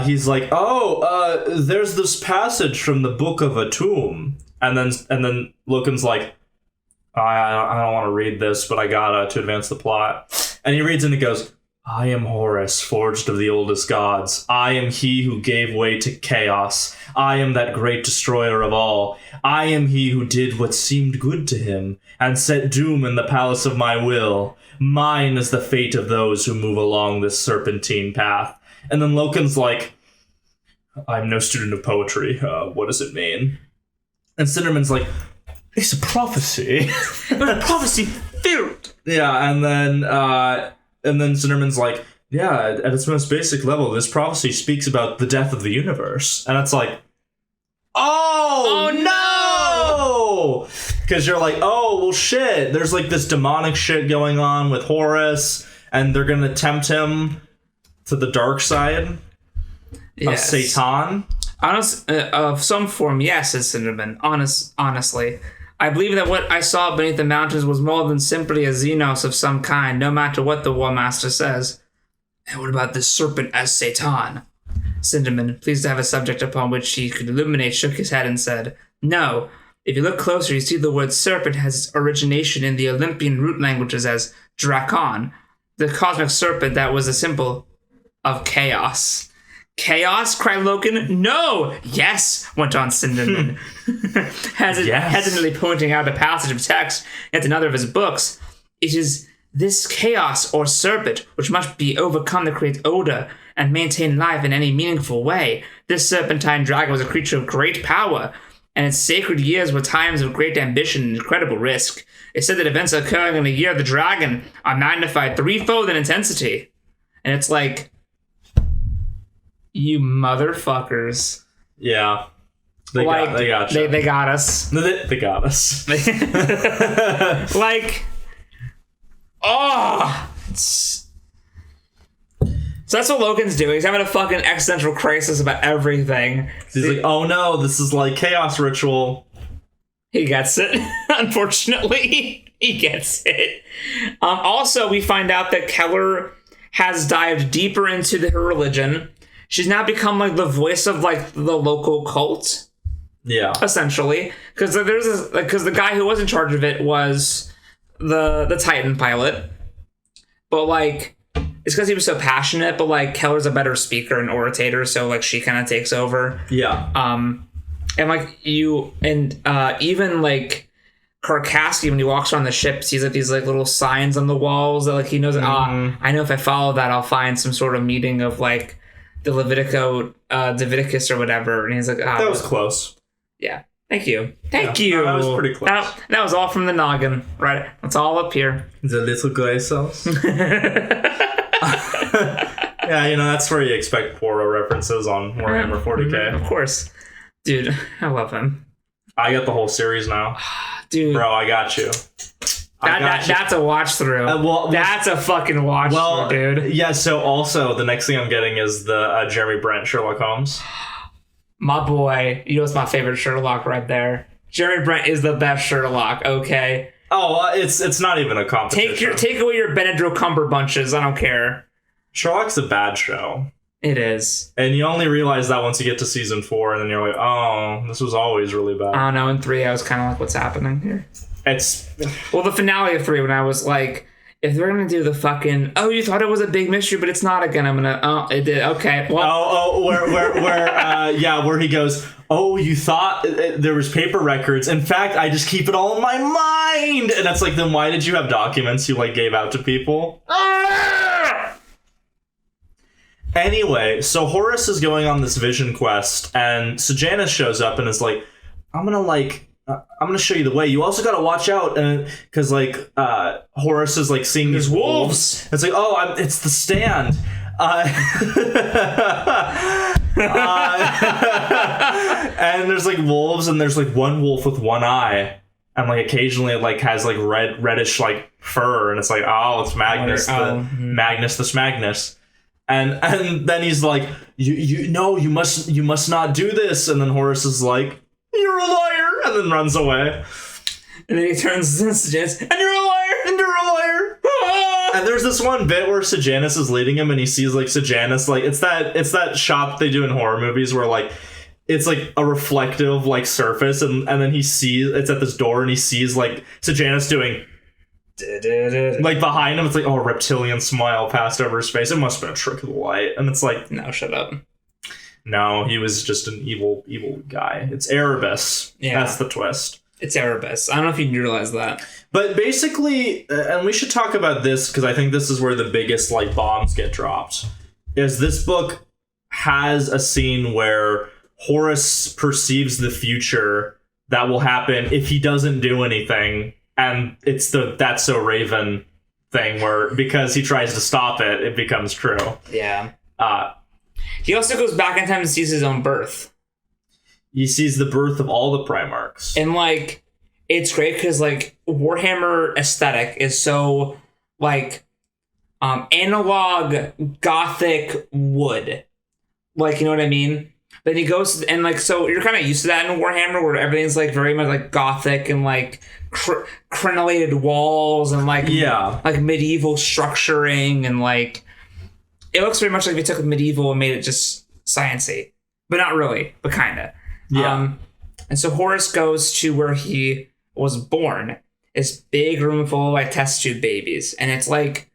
he's like, there's this passage from the Book of Atum. And then Loken's like, I don't want to read this, but I gotta to advance the plot. And he reads and he goes, I am Horus, forged of the oldest gods. I am he who gave way to chaos. I am that great destroyer of all. I am he who did what seemed good to him, and set doom in the palace of my will. Mine is the fate of those who move along this serpentine path. And then Loken's like, I'm no student of poetry. What does it mean? And Cinderman's like, it's a prophecy.
But a prophecy filled.
Yeah, and then Cinderman's like, yeah, at its most basic level, this prophecy speaks about the death of the universe. And it's like, oh no! Because you're like, oh, well, shit. There's like this demonic shit going on with Horus, and they're going to tempt him to the dark side of Satan.
Of some form, yes, said Cinderman. Honestly. I believe that what I saw beneath the mountains was more than simply a Xenos of some kind, no matter what the War Master says. And what about this serpent as Satan? Cinderman, pleased to have a subject upon which he could illuminate, shook his head and said, no. If you look closer, you see the word serpent has its origination in the Olympian root languages as Drakon, the cosmic serpent that was a symbol of chaos. Chaos? Cried Loken. No! Yes! Went on Cinderman, hesitantly pointing out a passage of text in another of his books. It is this chaos or serpent which must be overcome to create order and maintain life in any meaningful way. This serpentine dragon was a creature of great power, and its sacred years were times of great ambition and incredible risk. It said that events occurring in the year of the dragon are magnified threefold in intensity. And it's like, you motherfuckers.
Yeah. They got you.
They got us.
They got us.
Like, so that's what Loken's doing. He's having a fucking existential crisis about everything.
He's like, oh no, this is like chaos ritual.
He gets it. Unfortunately, he gets it. Also, we find out that Keller has dived deeper into her religion. She's now become like the voice of like the local cult.
Yeah.
Essentially. Because the guy who was in charge of it was the Titan pilot. But like, it's because he was so passionate, but like Keller's a better speaker and orator, so like she kind of takes over.
Yeah.
And like even like Karkaski, when he walks around the ship, sees like these like little signs on the walls that like he knows, I know if I follow that, I'll find some sort of meeting of like the Leviticus or whatever. And he's like,
that was close.
Yeah. Thank you. Thank you.
That was pretty close.
That was all from the noggin, right? It's all up here.
The little gray sauce. Yeah, that's where you expect Poirot references on Warhammer 40k.
Of course. Dude, I love him.
I got the whole series now.
Dude.
Bro, I got you.
That's a watch through. That's a fucking watch through, dude.
Yeah, so also the next thing I'm getting is the Jeremy Brent Sherlock Holmes.
My boy, it's my favorite Sherlock right there. Jeremy Brent is the best Sherlock, okay?
Oh, it's not even a competition.
Take away your Benadryl Cumberbunches, I don't care.
Sherlock's a bad show.
It is.
And you only realize that once you get to season 4, and then you're like, oh, this was always really bad.
I don't know, in 3 I was kind of like, what's happening here?
Well,
the finale of 3, when I was like, if they're gonna do the fucking, you thought it was a big mystery, but it's not again, I'm gonna, it did, okay. Well,
where he goes, you thought there was paper records. In fact, I just keep it all in my mind. And it's like, then why did you have documents you like gave out to people? Anyway, so Horus is going on this vision quest, and Sejanus shows up and is like, I'm gonna show you the way. You also gotta watch out, because like Horus is like seeing these wolves. It's like, it's the stand. And there's like wolves, and there's like one wolf with one eye, and like occasionally it like has like reddish like fur, and it's like, it's Magnus, Magnus the Smagnus. And then he's like, you must not do this. And then Horus is like, you're a liar, and then runs away.
And then he turns to Sejanus, and you're a liar,
and you're a liar. And there's this one bit where Sejanus is leading him, and he sees like Sejanus, like it's that shot they do in horror movies where like it's like a reflective like surface, and then he sees it's at this door, and he sees like Sejanus doing. Like behind him, it's like, oh, a reptilian smile passed over his face. It must have been a trick of the light. And it's like,
no, shut up.
No, he was just an evil guy. It's Erebus. Yeah. That's the twist.
It's Erebus. I don't know if you realize that.
But basically, and we should talk about this because I think this is where the biggest like bombs get dropped, is this book has a scene where Horus perceives the future that will happen if he doesn't do anything. And it's the That's So Raven thing where because he tries to stop it, it becomes true.
Yeah. He also goes back in time and sees his own birth.
He sees the birth of all the Primarchs.
And, like, it's great because, like, Warhammer aesthetic is so, like, analog, gothic wood. Like, you know what I mean? Then he goes, and, like, so you're kind of used to that in Warhammer where everything's, like, very much, like, gothic and, like, crenellated walls and, like, like medieval structuring and, like, it looks very much like we took medieval and made it just science-y. But not really, but kind of.
Yeah.
And so Horus goes to where he was born, this big room full of, like, test tube babies. And it's, like...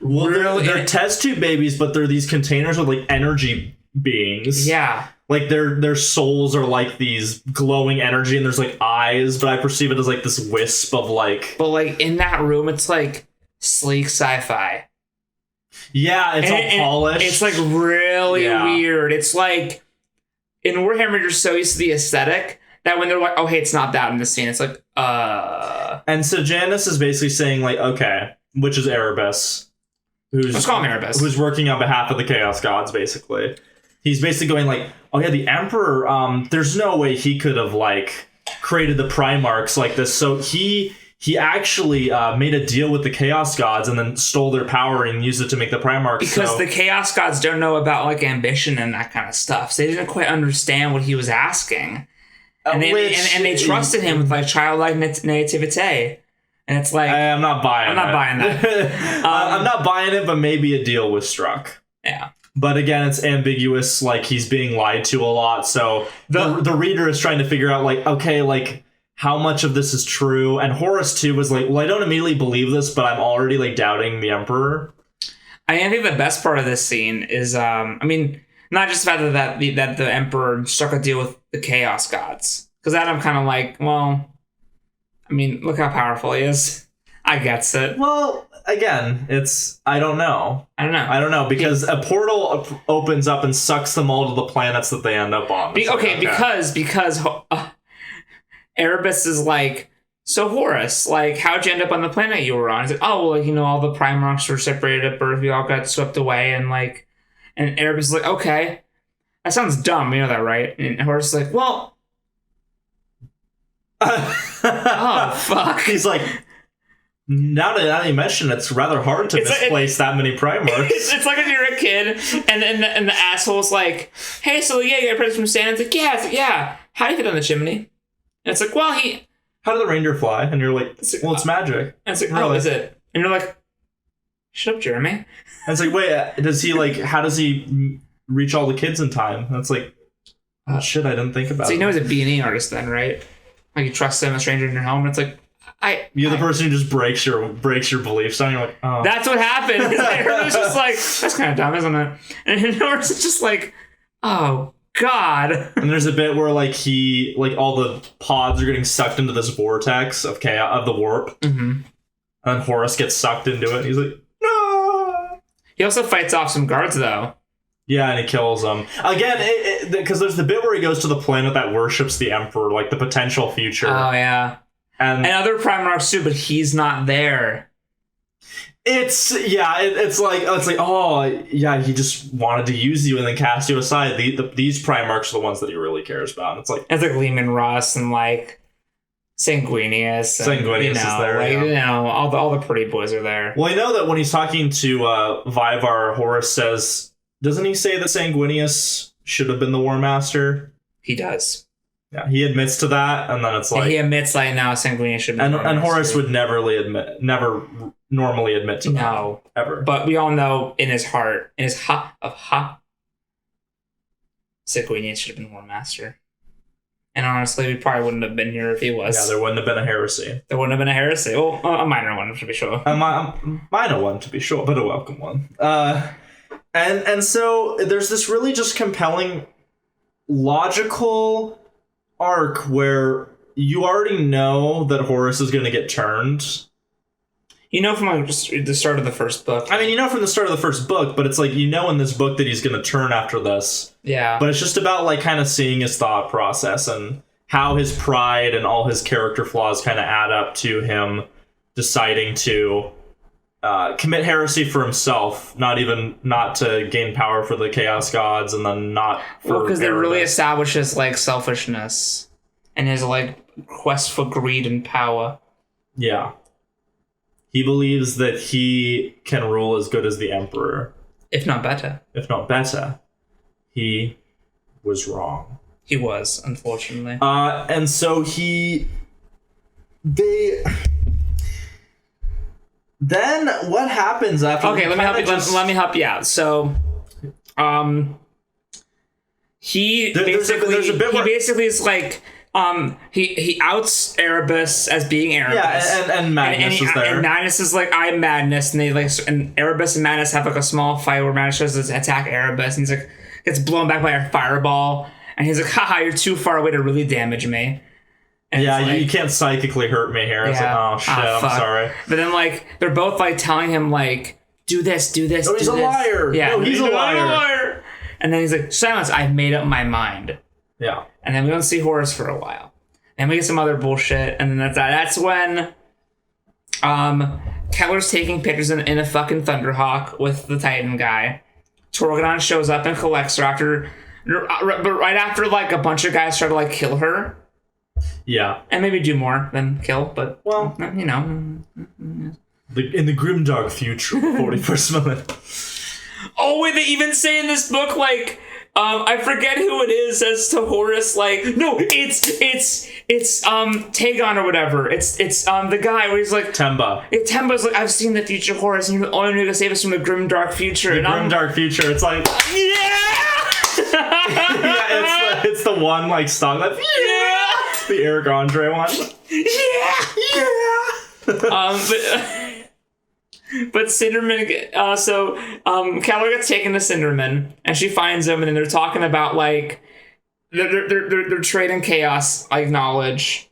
Well, they're test tube babies, but they're these containers with, like, energy beings.
Yeah.
Like, their souls are, like, these glowing energy, and there's, like, eyes, but I perceive it as, like, this wisp of, like...
But, like, in that room, it's, like, sleek sci-fi.
Yeah, it's all polished.
It's, like, really weird. It's, like... In Warhammer, you're so used to the aesthetic that when they're like, oh, hey, it's not that in this scene, it's like,
And so Janus is basically saying, like, okay, which is Erebus.
Let's call him Erebus.
Who's working on behalf of the Chaos Gods, basically. He's basically going, like, oh, yeah, the Emperor, there's no way he could have, like, created the Primarchs like this. So he actually made a deal with the Chaos Gods and then stole their power and used it to make the Primarchs.
Because the Chaos Gods don't know about, like, ambition and that kind of stuff. So they didn't quite understand what he was asking. And they trusted him with, like, childlike naivete. And it's like...
I'm not buying
that.
I'm not buying it, but maybe a deal was struck.
Yeah.
But again, it's ambiguous, like, he's being lied to a lot. So the reader is trying to figure out, like, okay, like... how much of this is true? And Horus too was like, well, I don't immediately believe this, but I'm already like doubting the Emperor.
I think the best part of this scene is, I mean, not just the fact that the Emperor struck a deal with the Chaos Gods, because that I'm kind of like, well, I mean, look how powerful he is. I gets it.
Well, again, I don't know, because a portal opens up and sucks them all to the planets that they end up on.
Because Erebus is like, so Horus, like, how'd you end up on the planet you were on? He's like, oh, well, like, you know, all the Primarchs were separated at birth, we all got swept away, and like, and Erebus is like, okay, that sounds dumb, you know that, right? And Horus is like, well, oh, fuck.
He's like, now that you mention it, it's rather hard to misplace that many Primarchs.
It's like when you're a kid, and the asshole's like, hey, so yeah, you got a present from Santa? It's like, yeah, how do you fit on the chimney? And it's like, well,
how did the reindeer fly? And you're like, well, it's magic.
And it's like, oh, is it? And you're like, shut up, Jeremy. And
it's like, wait, how does he reach all the kids in time? And it's like, oh, shit, I didn't think about it.
So you know he's a B&E artist then, right? Like, you trust him, a stranger in your home, and it's like,
you're the person who just breaks your beliefs on. You're like, oh.
That's what happened. It was just like, that's kind of dumb, isn't it? And it's just like, oh, God.
And there's a bit where like all the pods are getting sucked into this vortex of chaos, of the warp.
Mm-hmm.
And Horus gets sucked into it. And he's like, no.
He also fights off some guards though.
Yeah, and he kills them. Again, because there's the bit where he goes to the planet that worships the Emperor, like the potential future.
Oh yeah. And other Primarchs too, but he's not there.
It's like oh yeah, he just wanted to use you and then cast you aside. These Primarchs are the ones that he really cares about. It's like
Lehman Russ and like Sanguinius.
Sanguinius is there.
Like, you know, all the pretty boys are there.
Well, I know that when he's talking to Vivar, Horus says doesn't he say that Sanguinius should have been the War Master?
He does.
Yeah, he admits to that, and then it's like...
He admits, like, now Sanguinius should be the War
And
Master.
Horus would never normally admit to that.
No.
Ever.
But we all know in his heart, in his Sanguinius should have been War Master. And honestly, we probably wouldn't have been here if he was.
Yeah, there wouldn't have been a heresy.
There wouldn't have been a heresy. Well, a minor one, to be sure.
A minor one, to be sure, but a welcome one. And so there's this really just compelling, logical arc where you already know that Horus is going to get turned.
You know from like just the start of the first book.
I mean, you know from the start of the first book, but it's like, you know in this book that he's going to turn after this.
Yeah.
But it's just about like kind of seeing his thought process and how his pride and all his character flaws kind of add up to him deciding to commit heresy for himself, not to gain power for the Chaos Gods, and then not for
because it
Erebus.
really establishes like selfishness and his like quest for greed and power.
Yeah. He believes that he can rule as good as the Emperor.
If not better.
If not better. He was wrong.
He was, unfortunately.
And so Then what happens after?
Okay, let me help you out. So, he
there's a bit where-
basically is like, he outs Erebus as being Erebus.
Yeah, and Magnus is there.
And Magnus is like, I'm Magnus, and they like, and Erebus and Magnus have like a small fight where Magnus tries to attack Erebus, and he's like, gets blown back by a fireball, and he's like, haha, you're too far away to really damage me. And
yeah,
like,
you can't psychically hurt me here. It's like, oh shit, I'm
fuck.
sorry.
But then like, they're both like telling him like, do this.
No, he's a liar.
Yeah,
no, he's a liar.
And then he's like, silence, I've made up my mind.
Yeah.
And then we don't see Horus for a while. And we get some other bullshit, and then that's when Keller's taking pictures in a fucking Thunderhawk with the Titan guy. Torgadon shows up and collects her but right after like a bunch of guys try to like kill her.
Yeah.
And maybe do more than kill, but
well,
you know.
In the grimdark future, 41st moment.
Oh wait, they even say in this book like, I forget who it is, says to Horus like, no, it's Tagon or whatever. It's the guy where he's like
Temba.
Temba's like, I've seen the future, Horus, and you're the only one who can save us from the grim dark future.
The grim dark future. It's like,
yeah.
Yeah, it's the one like song that the Eric Andre one.
But Cinderman, Keller gets taken to Cinderman, and she finds him, and then they're talking about like they're trading chaos like knowledge.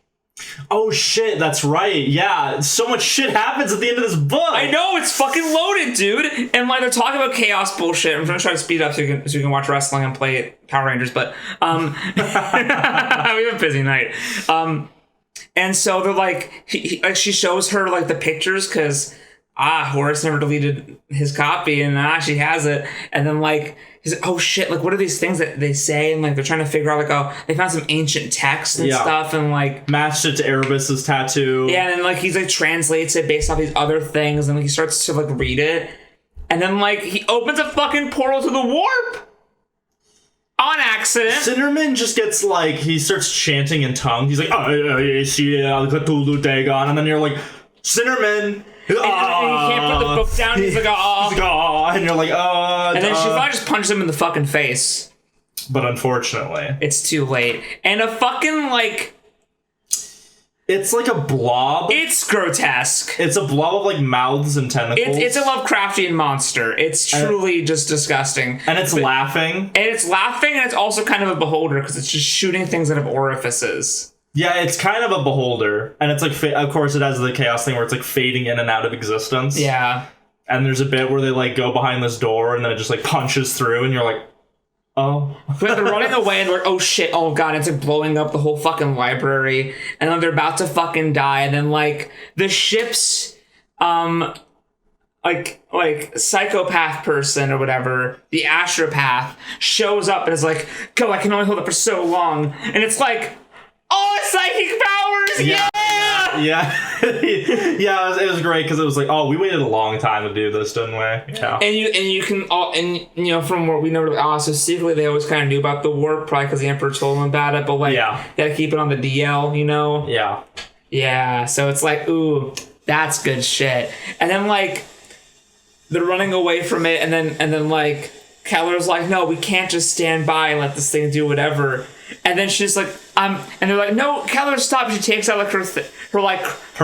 Oh shit, that's right. Yeah, so much shit happens at the end of this book.
I know, it's fucking loaded, dude. And like they're talking about chaos bullshit. I'm gonna try to speed up so you can watch wrestling and play Power Rangers, but we have a busy night. And so they're like, she shows her like the pictures because Horus never deleted his copy, and she has it. And then like he's like, oh shit, like what are these things that they say? And like they're trying to figure out like, oh, they found some ancient text and stuff, and like
matched it to Erebus's tattoo.
Yeah, and then like he's like translates it based off these other things, and like, he starts to like read it, and then like he opens a fucking portal to the warp on accident.
Cinderman just gets like, he starts chanting in tongues. He's like, Cthulhu Dagon, and then you're like, Cinderman.
And he can't put the book down. He's like,
and you're like,
and then she finally just punches him in the fucking face.
But unfortunately,
it's too late. And a fucking like,
it's like a blob.
It's grotesque.
It's a blob of like mouths and tentacles.
It's a Lovecraftian monster. It's truly just disgusting.
And it's laughing.
And it's also kind of a beholder because it's just shooting things out of orifices.
Yeah, it's kind of a beholder, and it's like, of course, it has the chaos thing where it's like fading in and out of existence.
Yeah,
and there's a bit where they like go behind this door, and then it just like punches through, and you're like, oh.
But they're running away, and they're like, oh shit, oh god, it's like blowing up the whole fucking library, and then they're about to fucking die, and then like the ship's like psychopath person or whatever, the astropath shows up and is like, go, I can only hold it for so long, and it's like, Oh, psychic powers! Yeah!
Yeah, yeah, it was great because it was like, oh, we waited a long time to do this, didn't we? Yeah.
And you can from what we know, so secretly they always kind of knew about the warp, probably because the Emperor told them about it. But like, gotta keep it on the DL, you know?
Yeah.
Yeah. So it's like, ooh, that's good shit. And then like they're running away from it, and then like Keller's like, no, we can't just stand by and let this thing do whatever. And then she's like, and they're like, no, Keller, stop. She takes out like her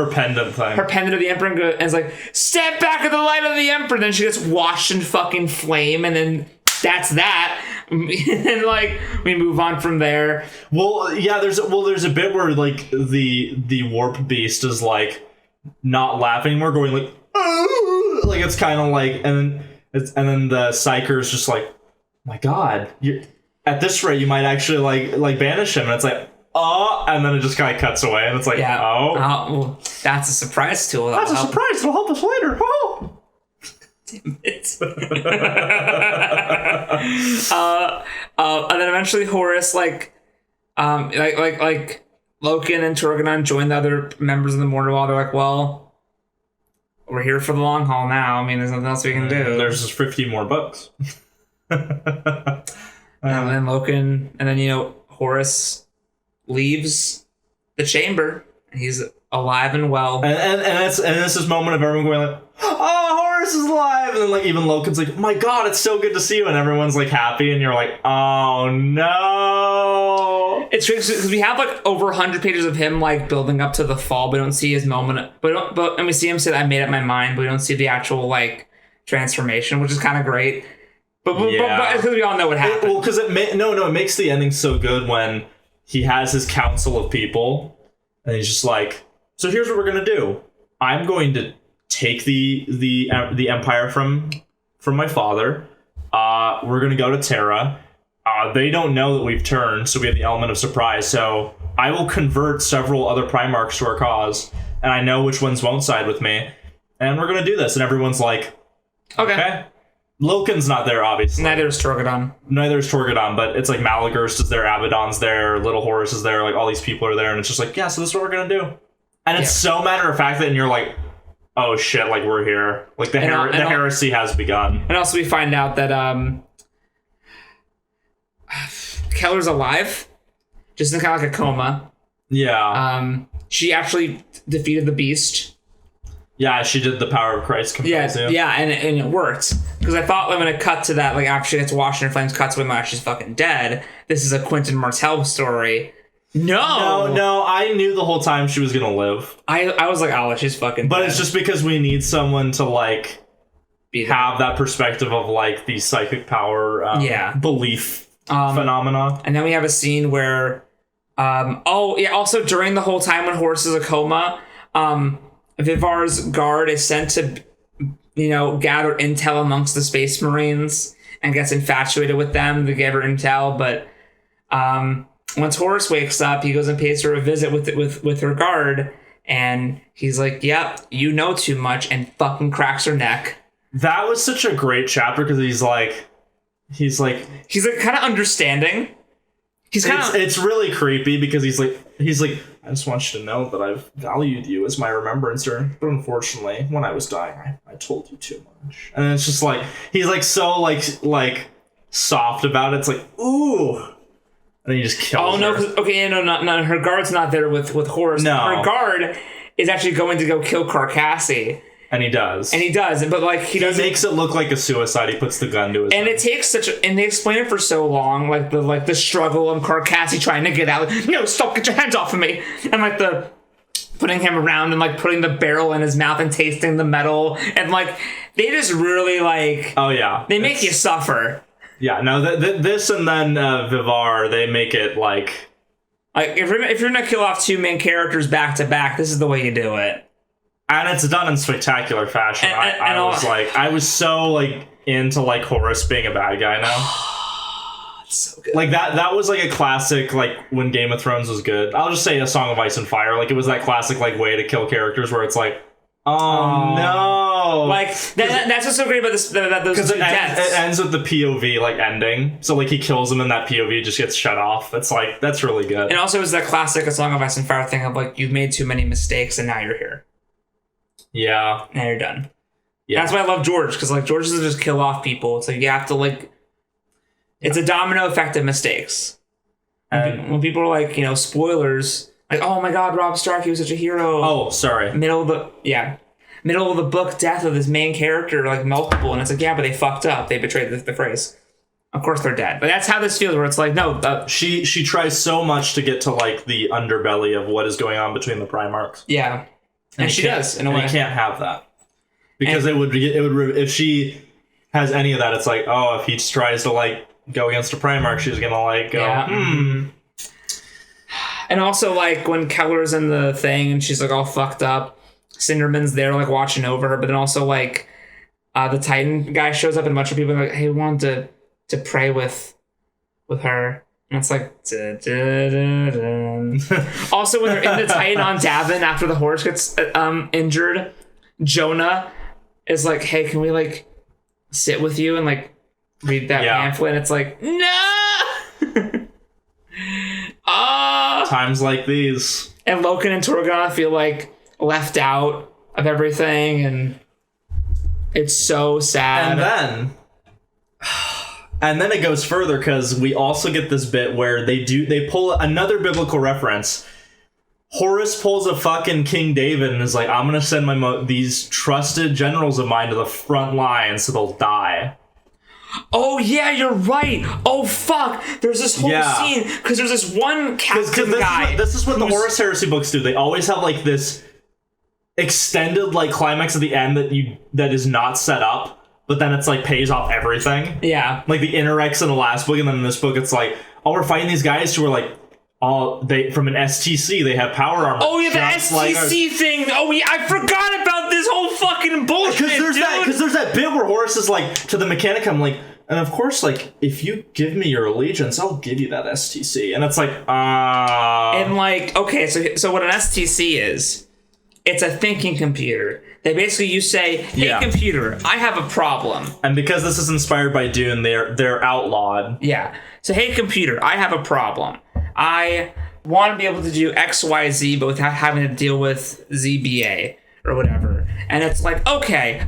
pendant thing.
Her pendant of the Emperor and is like, step back in the light of the Emperor. And then she gets washed in fucking flame, and then that's that. And like we move on from there.
Well, yeah, there's a bit where like the warp beast is like not laughing anymore, going like, oh! Like it's kind of like, and then the Psyker's just like, my God, at this rate, you might actually like banish him, and it's like, oh, and then it just kind of cuts away, and it's like,
well, that's a surprise tool.
That's a surprise. It'll help us later. Oh,
damn it! And then eventually Horus like Loken and Turgonon join the other members of the Mortal. They're like, well, we're here for the long haul now. I mean, there's nothing else we can do.
There's just 15 more books.
And then Loken, and then Horus leaves the chamber, and he's alive and well.
And it's this moment of everyone going like, oh, Horus is alive, and then like even Loken's like, my God, it's so good to see you, and everyone's like happy, and you're like, oh no.
It's tricky because we have like over 100 pages of him like building up to the fall, but we don't see his moment. And we see him say, I made up my mind, but we don't see the actual like transformation, which is kind of great. But because we all know what happened.
Well, because it makes the ending so good when he has his council of people, and he's just like, so here's what we're gonna do. I'm going to take the Empire from my father. We're gonna go to Terra. They don't know that we've turned, so we have the element of surprise. So I will convert several other Primarchs to our cause, and I know which ones won't side with me, and we're gonna do this. And everyone's like, okay. Loken's not there, obviously.
Neither is Torgodon,
but it's like Malagurst is there, Abaddon's there, Little Horus is there, like all these people are there, and it's just like, yeah, so this is what we're gonna do. And it's so matter of fact that, and you're like, oh shit, like we're here. Like the heresy has begun.
And also we find out that Keller's alive, just in kind of like a coma.
Yeah.
She actually defeated the beast.
Yeah, she did the power of Christ.
Yeah, and it worked. Because I thought when it cut to that, like after she gets washed in flames, cuts when she's fucking dead. This is a Quentin Martell story. No,
I knew the whole time she was gonna live.
I was like, oh, she's fucking
But
dead.
it's just because we need someone to like have that perspective of like the psychic power belief phenomena.
And then we have a scene where also during the whole time when Horus is a coma, Vivar's guard is sent to, gather intel amongst the Space Marines and gets infatuated with them to give her intel. But once Horus wakes up, he goes and pays her a visit with her guard, and he's like, "Yep, you know too much," and fucking cracks her neck.
That was such a great chapter because he's like
kind of understanding.
It's really creepy because he's like, I just want you to know that I've valued you as my remembrancer, but unfortunately, when I was dying, I told you too much. And it's just like he's like so like soft about it. It's like, ooh, and then he just kills her.
No, her guard's not there with Horus.
No,
her guard is actually going to go kill Carcassi.
And he does,
but like he
makes it look like a suicide. He puts the gun to his head.
And it takes and they explain it for so long, like the struggle of Carcassi trying to get out. Like, no, stop! Get your hands off of me! And like the putting him around and like putting the barrel in his mouth and tasting the metal, and like they just really like.
Oh yeah,
they make you suffer.
Yeah, no, this and then Vivar, they make it like
if you're gonna kill off two main characters back to back, this is the way you do it.
And it's done in spectacular fashion. I was so like into like Horus being a bad guy now.
It's so good.
Like that was like a classic, like when Game of Thrones was good. I'll just say A Song of Ice and Fire. Like it was that classic like way to kill characters where it's like, Oh no!
Like that's what's so great about this. That those two deaths.
It ends with the POV like ending. So like he kills him and that POV just gets shut off. It's like that's really good.
And also it's that classic A Song of Ice and Fire thing of like you've made too many mistakes and now you're here.
Yeah.
Now you're done.
Yeah.
That's why I love George, because like George doesn't just kill off people. It's like you have to like. It's a domino effect of mistakes. And when people are like, spoilers, like, oh my God, Robb Stark, he was such a hero.
Oh, sorry.
Middle of the book, death of this main character, like multiple, and it's like, yeah, but they fucked up. They betrayed the phrase. Of course they're dead, but that's how this feels. Where it's like, no,
she tries so much to get to like the underbelly of what is going on between the Primarchs.
Yeah, and she does in a way.
You can't have that because it would if she has any of that, it's like, oh, if he tries to like go against a Primarch, she's gonna like go,
And also, like, when Keller's in the thing and she's, like, all fucked up, Cinderman's there, like, watching over her. But then also, like, the Titan guy shows up and a bunch of people are like, hey, we wanted to pray with her. And it's like... Also, when they're in the Titan on Davin after the horse gets injured, Jonah is like, hey, can we, like, sit with you and, like, read that pamphlet? And it's like, no!
Times like these.
And Loken and Torgon feel like left out of everything, and it's so sad.
And then it goes further because we also get this bit where they pull another biblical reference. Horus pulls a fucking King David and is like, I'm gonna send these trusted generals of mine to the front line so they'll die.
Oh yeah, you're right. Oh fuck, there's this whole scene because there's this one captain guy.
This is what the Horus Heresy books do. They always have like this extended like climax at the end that is not set up, but then it's like pays off everything.
Yeah,
like the Interrex in the last book, and then in this book it's like, oh, we're fighting these guys who are like, they from an STC, they have power armor.
Oh yeah, the STC thing. Oh yeah, I forgot about this whole fucking bullshit.
Because there's that bit where Horus is like to the Mechanicum, like, and of course, like, if you give me your allegiance, I'll give you that STC. And it's like,
And like, okay, so what an STC is, it's a thinking computer. They basically, you say, hey computer, I have a problem.
And because this is inspired by Dune, they're outlawed.
Yeah. So hey computer, I have a problem. I want to be able to do XYZ, but without having to deal with ZBA or whatever. And it's like, okay,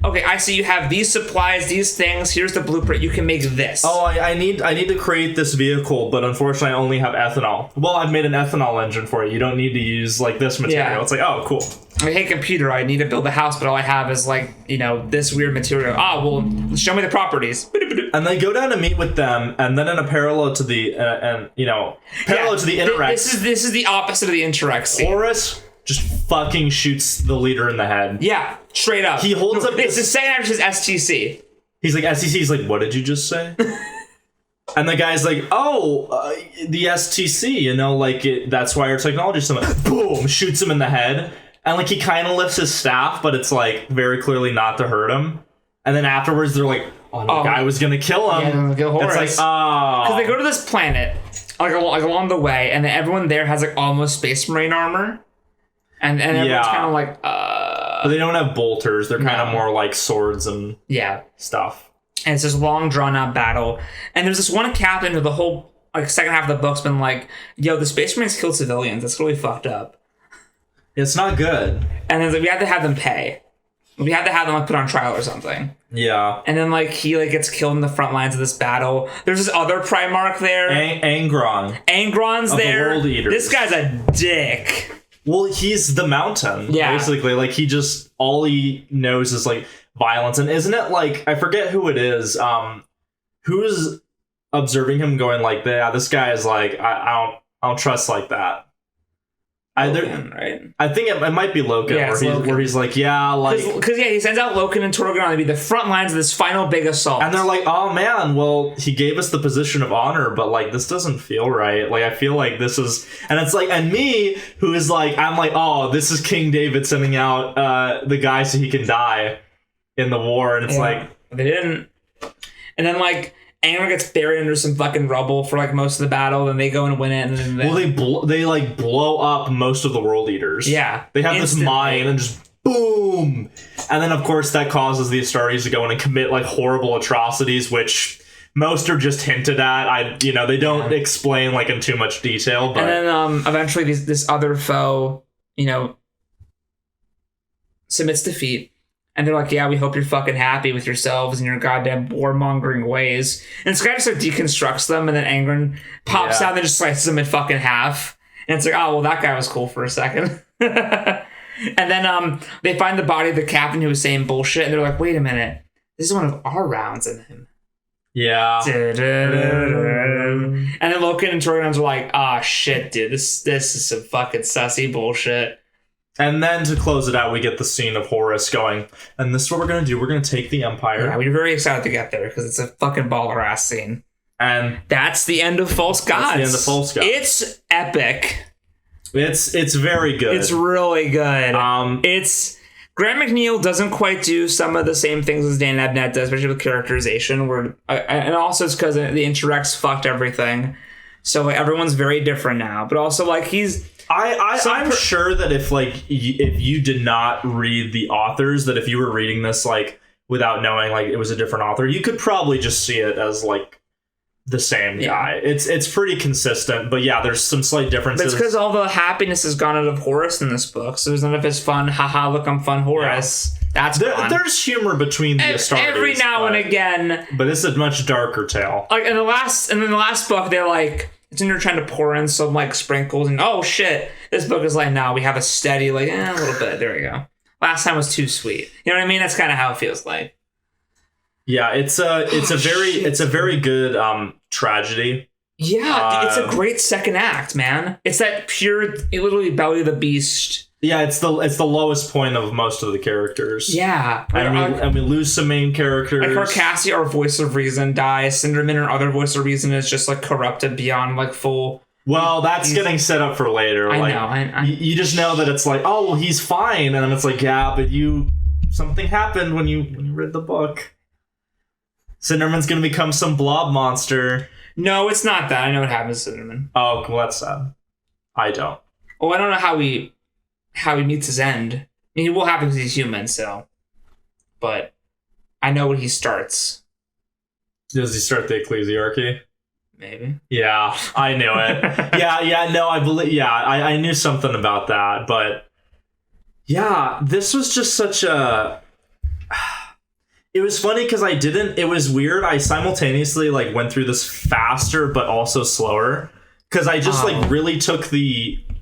I see you have these supplies, these things. Here's the blueprint. You can make this.
Oh, I need to create this vehicle, but unfortunately, I only have ethanol. Well, I've made an ethanol engine for you. You don't need to use like this material. Yeah. It's like, oh, cool.
Like, hey, computer, I need to build a house, but all I have is like, this weird material. Well, show me the properties.
And they go down to meet with them, and then in a parallel to the to the Interrex.
This is the opposite of the Interrex.
Horus just fucking shoots the leader in the head.
Yeah, straight up.
He holds up.
It's the same as his STC.
He's like STC. He's like, what did you just say? And the guy's like, the STC. That's why our technology is so much. Boom, shoots him in the head. And like he kind of lifts his staff, but it's like very clearly not to hurt him. And then afterwards, they're like, "Oh, the guy was gonna kill him."
Yeah, kill Horus.
It's like,
because they go to this planet, like along the way, and then everyone there has like almost Space Marine armor, and everyone's kind of like,
But they don't have bolters. They're kind of more like swords and stuff.
And it's this long drawn out battle, and there's this one captain who the whole like second half of the book's been like, "Yo, the Space Marines killed civilians. That's really fucked up."
It's not good.
And then we have to have them pay. We have to have them like put on trial or something.
Yeah.
And then like he like gets killed in the front lines of this battle. There's this other Primarch there. Angron's there.
The World Eaters.
This guy's a dick.
Well, he's the Mountain. Yeah. Basically, like he just all he knows is like violence. And isn't it like I forget who it is? Who's observing him going like, yeah, this guy is like I don't trust like that.
Loken, right?
I think it might be Loken, where he's like, yeah, like...
Because, he sends out Loken and Torgon to be the front lines of this final big assault.
And they're like, oh, man, well, he gave us the position of honor, but, like, this doesn't feel right. Like, I feel like this is... And it's like, and me, who is like, I'm like, oh, this is King David sending out the guy so he can die in the war. And it's like...
They didn't. And then, like... Angron gets buried under some fucking rubble for like most of the battle, then they go and win it. And then
they like blow up most of the World Eaters.
Yeah.
They have instantly. This mine and just boom! And then, of course, that causes the Astartes to go in and commit, like, horrible atrocities, which most are just hinted at. They don't explain, like, in too much detail. But...
And then, eventually, this other foe, submits defeat. And they're like, yeah, we hope you're fucking happy with yourselves and your goddamn warmongering ways. And this guy just, like, deconstructs them, and then Angron pops out and just slices them in fucking half. And it's like, oh, well, that guy was cool for a second. And then they find the body of the captain who was saying bullshit, and they're like, wait a minute, this is one of our rounds in him.
Yeah.
And then Loken and Torgon's are like, ah, shit, dude, this is some fucking sussy bullshit.
And then to close it out, we get the scene of Horus going, and this is what we're going to do. We're going to take the Empire.
Yeah, we're very excited to get there, because it's a fucking baller-ass scene.
And
that's the end of False Gods.
That's the end of False Gods.
It's epic.
It's very good.
It's really good. It's Grant McNeil doesn't quite do some of the same things as Dan Abnett does, especially with characterization. And also it's because the Interrex fucked everything, so like, everyone's very different now. But also like I'm sure that if you did not read the authors, that if you were reading this like without knowing like it was a different author, you could probably just see it as like the same guy. It's pretty consistent, but yeah, there's some slight differences. But it's because all the happiness has gone out of Horus in this book, so there's none of his fun, haha, look, I'm fun Horus. Yeah. That's gone.
There's humor between the Astartes.
Every now and again.
But this is a much darker tale.
Like in the last book, they're like, it's when you're trying to pour in some like sprinkles, and oh shit, this book is like, no, we have a steady, like, a little bit. There we go. Last time was too sweet. You know what I mean? That's kind of how it feels like.
Yeah, it's a very good tragedy.
Yeah, it's a great second act, man. It's that pure, literally Belly of the Beast.
Yeah, it's the lowest point of most of the characters.
Yeah,
and we lose some main characters.
Like Carcassia, our voice of reason, dies. Cinderman, our other voice of reason, is just like corrupted beyond like full.
Well, that's getting set up for later.
I
like,
know.
You just know that it's like, oh, well, he's fine, and then it's like, yeah, but something happened when you read the book. Cinderman's gonna become some blob monster.
No, it's not that. I know what happens to Cinderman.
Oh, well, that's sad. I don't.
Oh, I don't know how he meets his end. I mean, it will happen because he's human, so. But I know when he starts.
Does he start the Ecclesiarchy?
Maybe.
Yeah, I knew it. I believe. Yeah, I knew something about that, but yeah, this was just such a. It was funny because it was weird. I simultaneously like went through this faster but also slower because I just like really took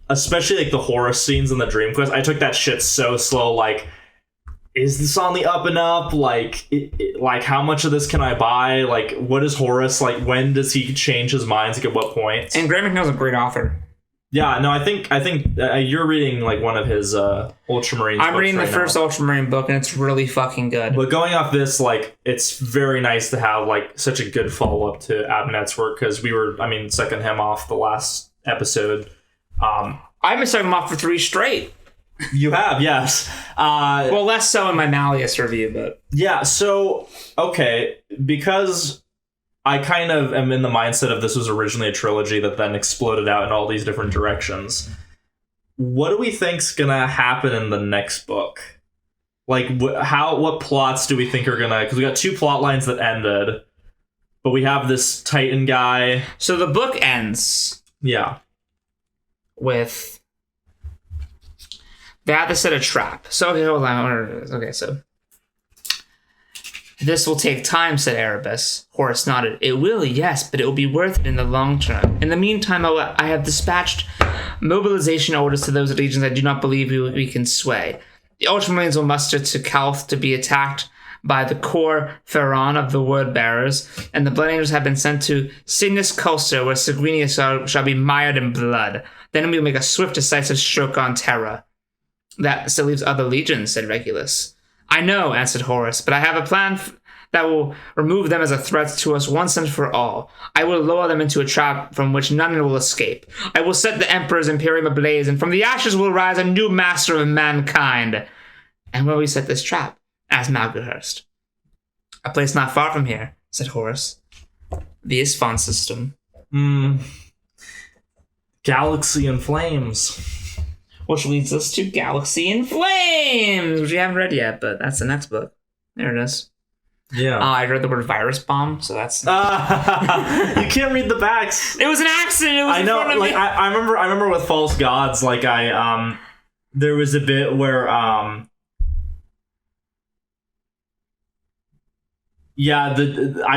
especially like the Horus scenes in the Dream Quest. I took that shit so slow. Like, is this on the up and up? Like, like how much of this can I buy? Like, what is Horus like? When does he change his mind? Like, at what point?
And Grant McNeil's a great author.
Yeah, no, I think you're reading like one of his Ultramarine.
I'm reading the first Ultramarine book, and it's really fucking good.
But going off this, like, it's very nice to have like such a good follow up to Abnett's work because second him off the last episode.
I've been sucking him off for 3 straight.
You have, yes.
Well, less so in my Malleus review, but
yeah. So okay, because I kind of am in the mindset of this was originally a trilogy that then exploded out in all these different directions. What do we think's gonna happen in the next book? Like, what plots do we think are gonna? Because we got 2 plot lines that ended, but we have this Titan guy.
So the book ends.
Yeah.
With they have to set a trap. So okay, hold on. Okay, so. This will take time, said Erebus. Horus nodded. It will, yes, but it will be worth it in the long term. In the meantime, I have dispatched mobilization orders to those legions I do not believe we can sway. The Ultramarines will muster to Kalth to be attacked by the core Pharaon of the Word Bearers, and the Blood Angels have been sent to Cygnus Culster, where Sigrinia shall be mired in blood. Then we will make a swift, decisive stroke on Terra. That still leaves other legions, said Regulus. I know, answered Horus, but I have a plan that will remove them as a threat to us once and for all. I will lower them into a trap from which none will escape. I will set the Emperor's Imperium ablaze, and from the ashes will rise a new master of mankind. And where will we set this trap? Asked Malgahurst. A place not far from here, said Horus. The Isfon system.
Galaxy in Flames.
Which leads us to Galaxy in Flames, which we haven't read yet, but that's the next book. There it is.
Yeah.
I read the word virus bomb, so that's...
You can't read the backs.
It was an accident. It was
I know.
in front of
Like
me.
I remember with False Gods. Like there was a bit where I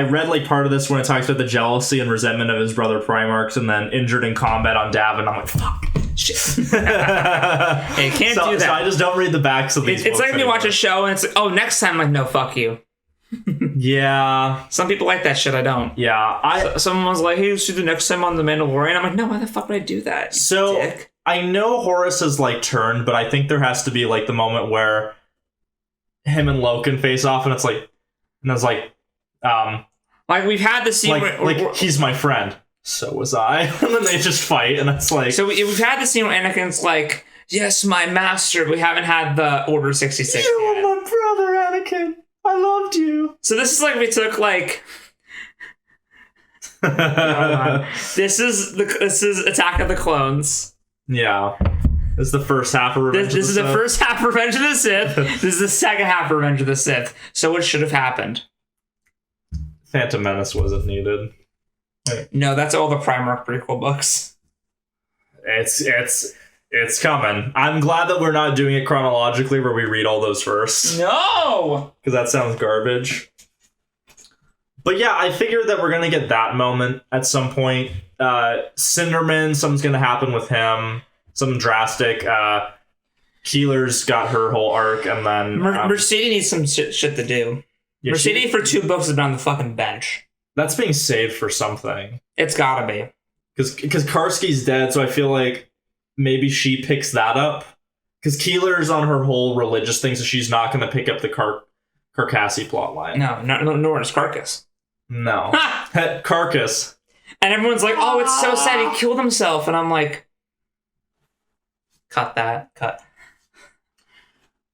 read like part of this when it talks about the jealousy and resentment of his brother Primarchs, and then injured in combat on Davin. I'm like, fuck.
Shit. Hey, you can't do that.
So I just don't read the backs of these.
It's like when you watch a show and it's like, oh, next time, like, no, fuck you.
Yeah.
Some people like that shit. I don't.
Yeah.
Someone was like, hey, see the next time on The Mandalorian. I'm like, no, why the fuck would I do that?
So
dick?
I know Horus has like turned, but I think there has to be like the moment where him and Loken face off, and it's like,
like we've had the scene where
he's my friend. So was I. And then they just fight, and it's like...
So we've had the scene where Anakin's like, yes, my master. We haven't had the Order 66
You
yet.
were my brother, Anakin. I loved you.
So this is like we took like... This is Attack of the Clones.
Yeah. This is the first half of Revenge of the Sith.
This is the first half of Revenge of the Sith. This is the second half of Revenge of the Sith. So what should have happened?
Phantom Menace wasn't needed.
No, that's all the Primarch prequel books.
It's coming. I'm glad that we're not doing it chronologically where we read all those first.
No!
Because that sounds garbage. But yeah, I figured that we're going to get that moment at some point. Cinderman, something's going to happen with him. Something drastic. Keeler's got her whole arc, and then...
Mercedes needs some shit to do.
Yeah,
Mercedes for 2 books has been on the fucking bench.
That's being saved for something.
It's gotta be.
Because Karski's dead, so I feel like maybe she picks that up. Because Keeler's on her whole religious thing, so she's not going to pick up the Carcassi plotline.
No, nor is Carcass.
No. Carcass.
And everyone's like, oh, it's so sad he killed himself. And I'm like, cut that. Cut.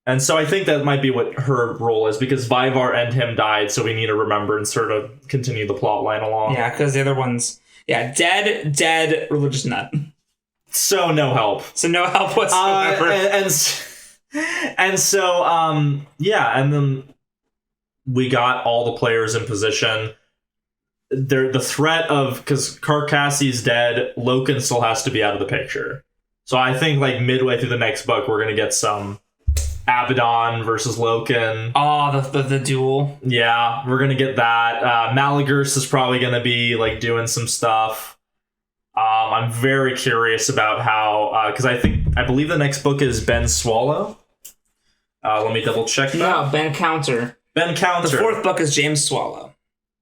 And so I think that might be what her role is, because Vivar and him died, so we need to remember and sort of continue the plot line along.
Yeah, because the other one's, dead, religious nut.
So no help.
So no help whatsoever.
And so, and then we got all the players in position. The threat of, because Carcassi's dead, Loken still has to be out of the picture. So I think like midway through the next book, we're going to get some Abaddon versus Loken.
Oh, the duel.
Yeah, we're gonna get that. Malagurst is probably gonna be like doing some stuff. I'm very curious about how, because I believe the next book is Ben Swallow. Let me double check that.
No, Ben Counter.
Ben Counter.
The 4th book is James Swallow.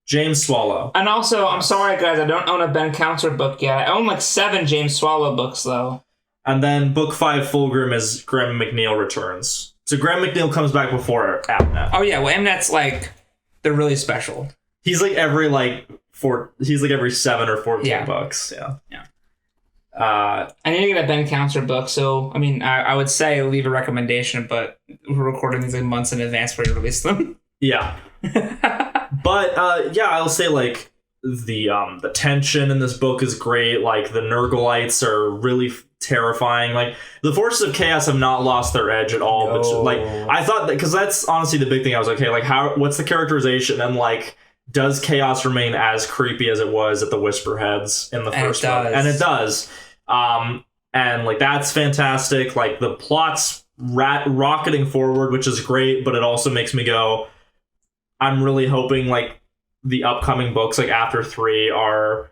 James Swallow.
And also, I'm sorry guys, I don't own a Ben Counter book yet. I own like 7 James Swallow books though.
And then book 5 Fulgrim is Graham McNeil returns. So Graham McNeil comes back before Abnett.
Oh yeah, well Abnett's like, they're really special.
He's like every every 7 or 14 books. Yeah.
I need to get a Ben Counter book, so I mean, I would say leave a recommendation, but we're recording these like months in advance before you release them.
Yeah. But I'll say like the tension in this book is great. Like the Nurgleites are really terrifying. Like the forces of chaos have not lost their edge at all.
No.
But like I thought that, because that's honestly the big thing. I was like, okay, like what's the characterization, and like does chaos remain as creepy as it was at the Whisperheads in the first book? And it does. And like that's fantastic. Like the plot's rocketing forward, which is great, but it also makes me go, I'm really hoping like the upcoming books, like after 3, are,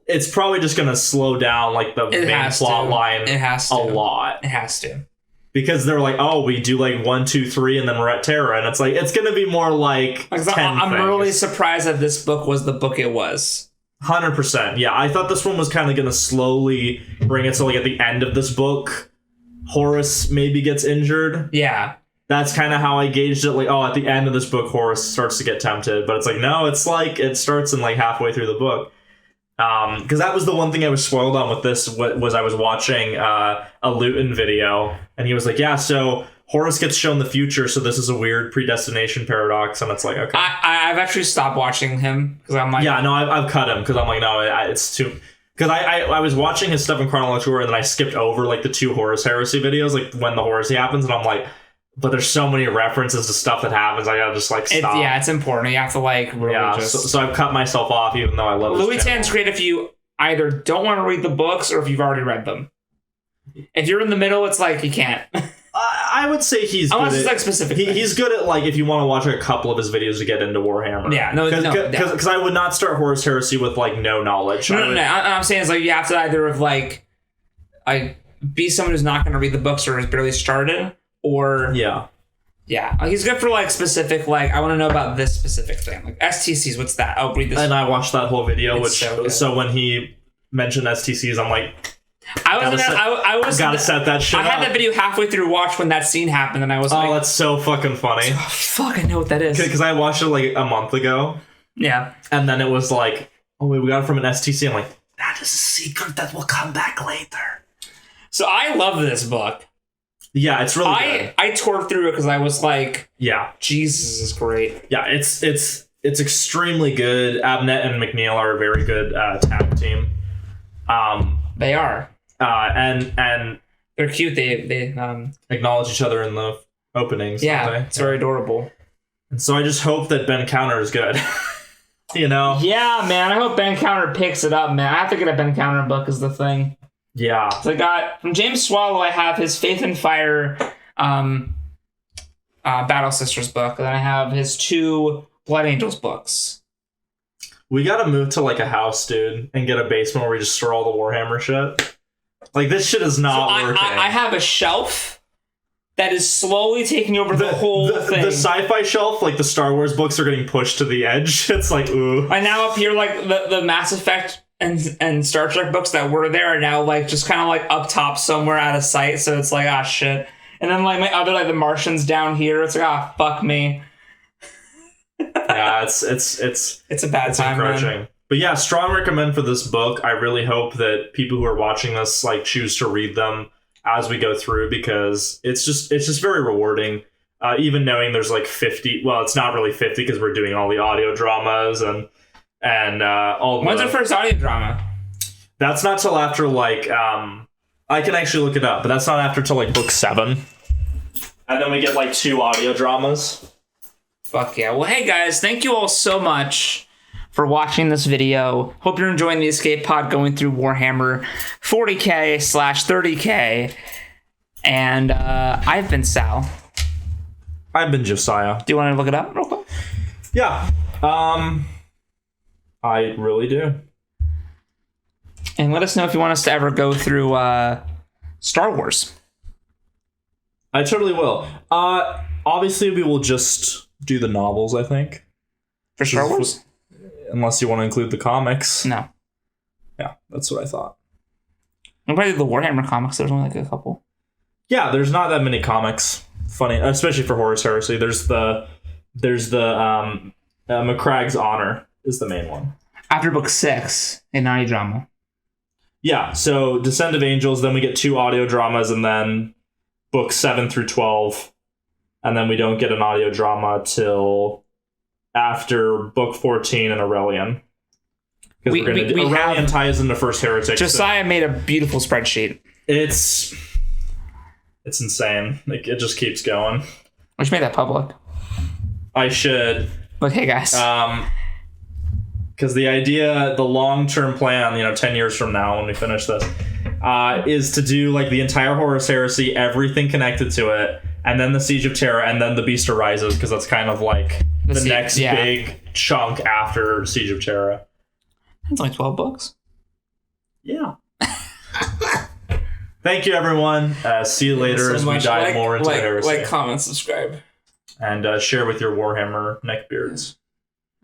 it's probably just going to slow down like the main plot line a lot.
It has to.
Because they're like, oh, we do like 1, 2, 3, and then we're at Terra, and it's like it's going to be more like 10
I'm
things.
really surprised that this book was the book it was.
100%. Yeah, I thought this one was kind of going to slowly bring it to like at the end of this book, Horus maybe gets injured.
Yeah.
That's kind of how I gauged it. Like, oh, at the end of this book, Horus starts to get tempted. But it's like, no, it's like it starts in like halfway through the book. Because that was the one thing I was spoiled on with this, was I was watching a Luton video, and he was like, yeah, so Horus gets shown the future, so this is a weird predestination paradox, and it's like, okay.
I've actually stopped watching him because I'm like,
yeah, no, I've cut him because I'm like, no, it's too. Because I was watching his stuff in chronological order, and then I skipped over like the 2 Horus Heresy videos, like when the Horus happens, and I'm like, but there's so many references to stuff that happens, I gotta just like stop.
It's important. You have to like really just.
So I've cut myself off, even though I love.
Louis Tan's great if you either don't want to read the books or if you've already read them. If you're in the middle, it's like you can't.
I would say he's
unless
good
it's
at,
like specific.
He's good at like if you want to watch like, a couple of his videos to get into Warhammer.
Yeah,
because I would not start Horus Heresy with like no knowledge.
No. I'm saying it's like you have to either have like be someone who's not going to read the books or has barely started, or yeah. He's good for like specific like I want to know about this specific thing like STCs. What's that? I'll read this.
And I watched that whole video,
it's
so when he mentioned STCs, I'm like.
I
gotta set that shit
I had that video halfway through watch when that scene happened, and I was like,
"Oh, that's so fucking funny!"
Oh, fuck, I know what that is.
Because I watched it like a month ago.
Yeah,
and then it was like, "Oh wait, we got it from an STC." I'm like, "That is a secret that will come back later."
So I love this book.
Yeah, it's really good.
I tore through it because I was like,
"Yeah,
Jesus is great."
Yeah, it's extremely good. Abnett and McNeil are a very good tag team.
They are.
And
they're cute. They
acknowledge each other in the openings.
Yeah, it's very adorable. And
so I just hope that Ben Counter is good. You know?
Yeah, man. I hope Ben Counter picks it up, man. I have to get a Ben Counter book is the thing.
Yeah.
So I got from James Swallow. I have his Faith and Fire, Battle Sisters book, and then I have his 2 Blood Angels books.
We gotta move to like a house, dude, and get a basement where we just store all the Warhammer shit. Like, this shit is not working.
I have a shelf that is slowly taking over the whole thing.
The sci-fi shelf, like the Star Wars books, are getting pushed to the edge. It's like, ooh.
And now up here, like, the Mass Effect and Star Trek books that were there are now, like, just kind of, like, up top somewhere out of sight. So it's like, ah, shit. And then, like, my other, like, the Martians down here, it's like, ah, fuck me.
Yeah, it's
a bad time,
encroaching.
Man.
But yeah, strong recommend for this book. I really hope that people who are watching this like choose to read them as we go through because it's just very rewarding. Even knowing there's like 50. Well, it's not really 50 because we're doing all the audio dramas and all.
When's the first audio drama?
That's not till after like I can actually look it up, but that's not after till like book 7. And then we get like 2 audio dramas.
Fuck yeah. Well, hey guys, thank you all so much for watching this video. Hope you're enjoying the Escape Pod going through Warhammer 40k/30k. And I've been Sal.
I've been Josiah.
Do you want to look it up real quick?
Yeah. I really do.
And let us know if you want us to ever go through Star Wars.
I totally will. Obviously, we will just do the novels, I think.
For Star Wars?
Unless you want to include the comics.
No.
Yeah, that's what I thought.
And probably the Warhammer comics, there's only like a couple.
Yeah, there's not that many comics. Funny, especially for Horus Heresy. There's the McCragg's Honor is the main one.
After book 6, in audio drama.
Yeah, so Descent of Angels, then we get 2 audio dramas, and then books 7 through 12. And then we don't get an audio drama till after book 14 and Aurelian. Because Aurelian ties into First Heretic.
Josiah made a beautiful spreadsheet.
It's insane. Like, it just keeps going.
We should make that public.
I should.
But hey, guys.
Because the long-term plan, 10 years from now when we finish this, is to do like the entire Horus Heresy, everything connected to it, and then the Siege of Terra, and then the Beast Arises, because that's kind of like the next big chunk after Siege of Terra.
That's only 12 books.
Yeah. Thank you, everyone. See you later as we dive more into Heresy.
Like, comment, subscribe.
And share with your Warhammer neckbeards.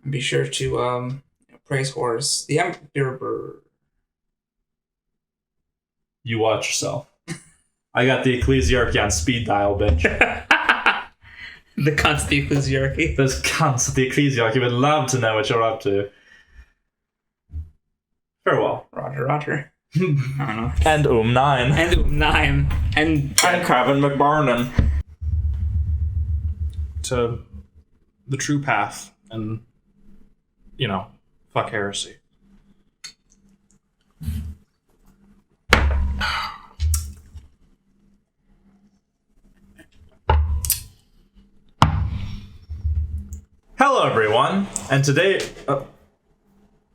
And be sure to praise Horus, the Emperor.
You watch yourself. I got the Ecclesiarchy on speed dial, bitch.
The cunts of the Ecclesiarchy.
Those cunts of the Ecclesiarchy would love to know what you're up to. Farewell.
Roger. I don't know.
And 9.
And 9. And
Kevin McBarnon.
to the true path and, fuck heresy.
Hello, everyone, and today a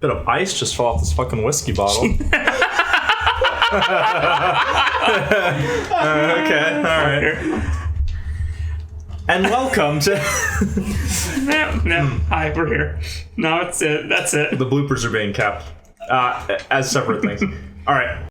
bit of ice just fell off this fucking whiskey bottle. Okay, all right. And welcome to
No. Hi, we're here. No, that's it.
the bloopers are being kept as separate things. All right.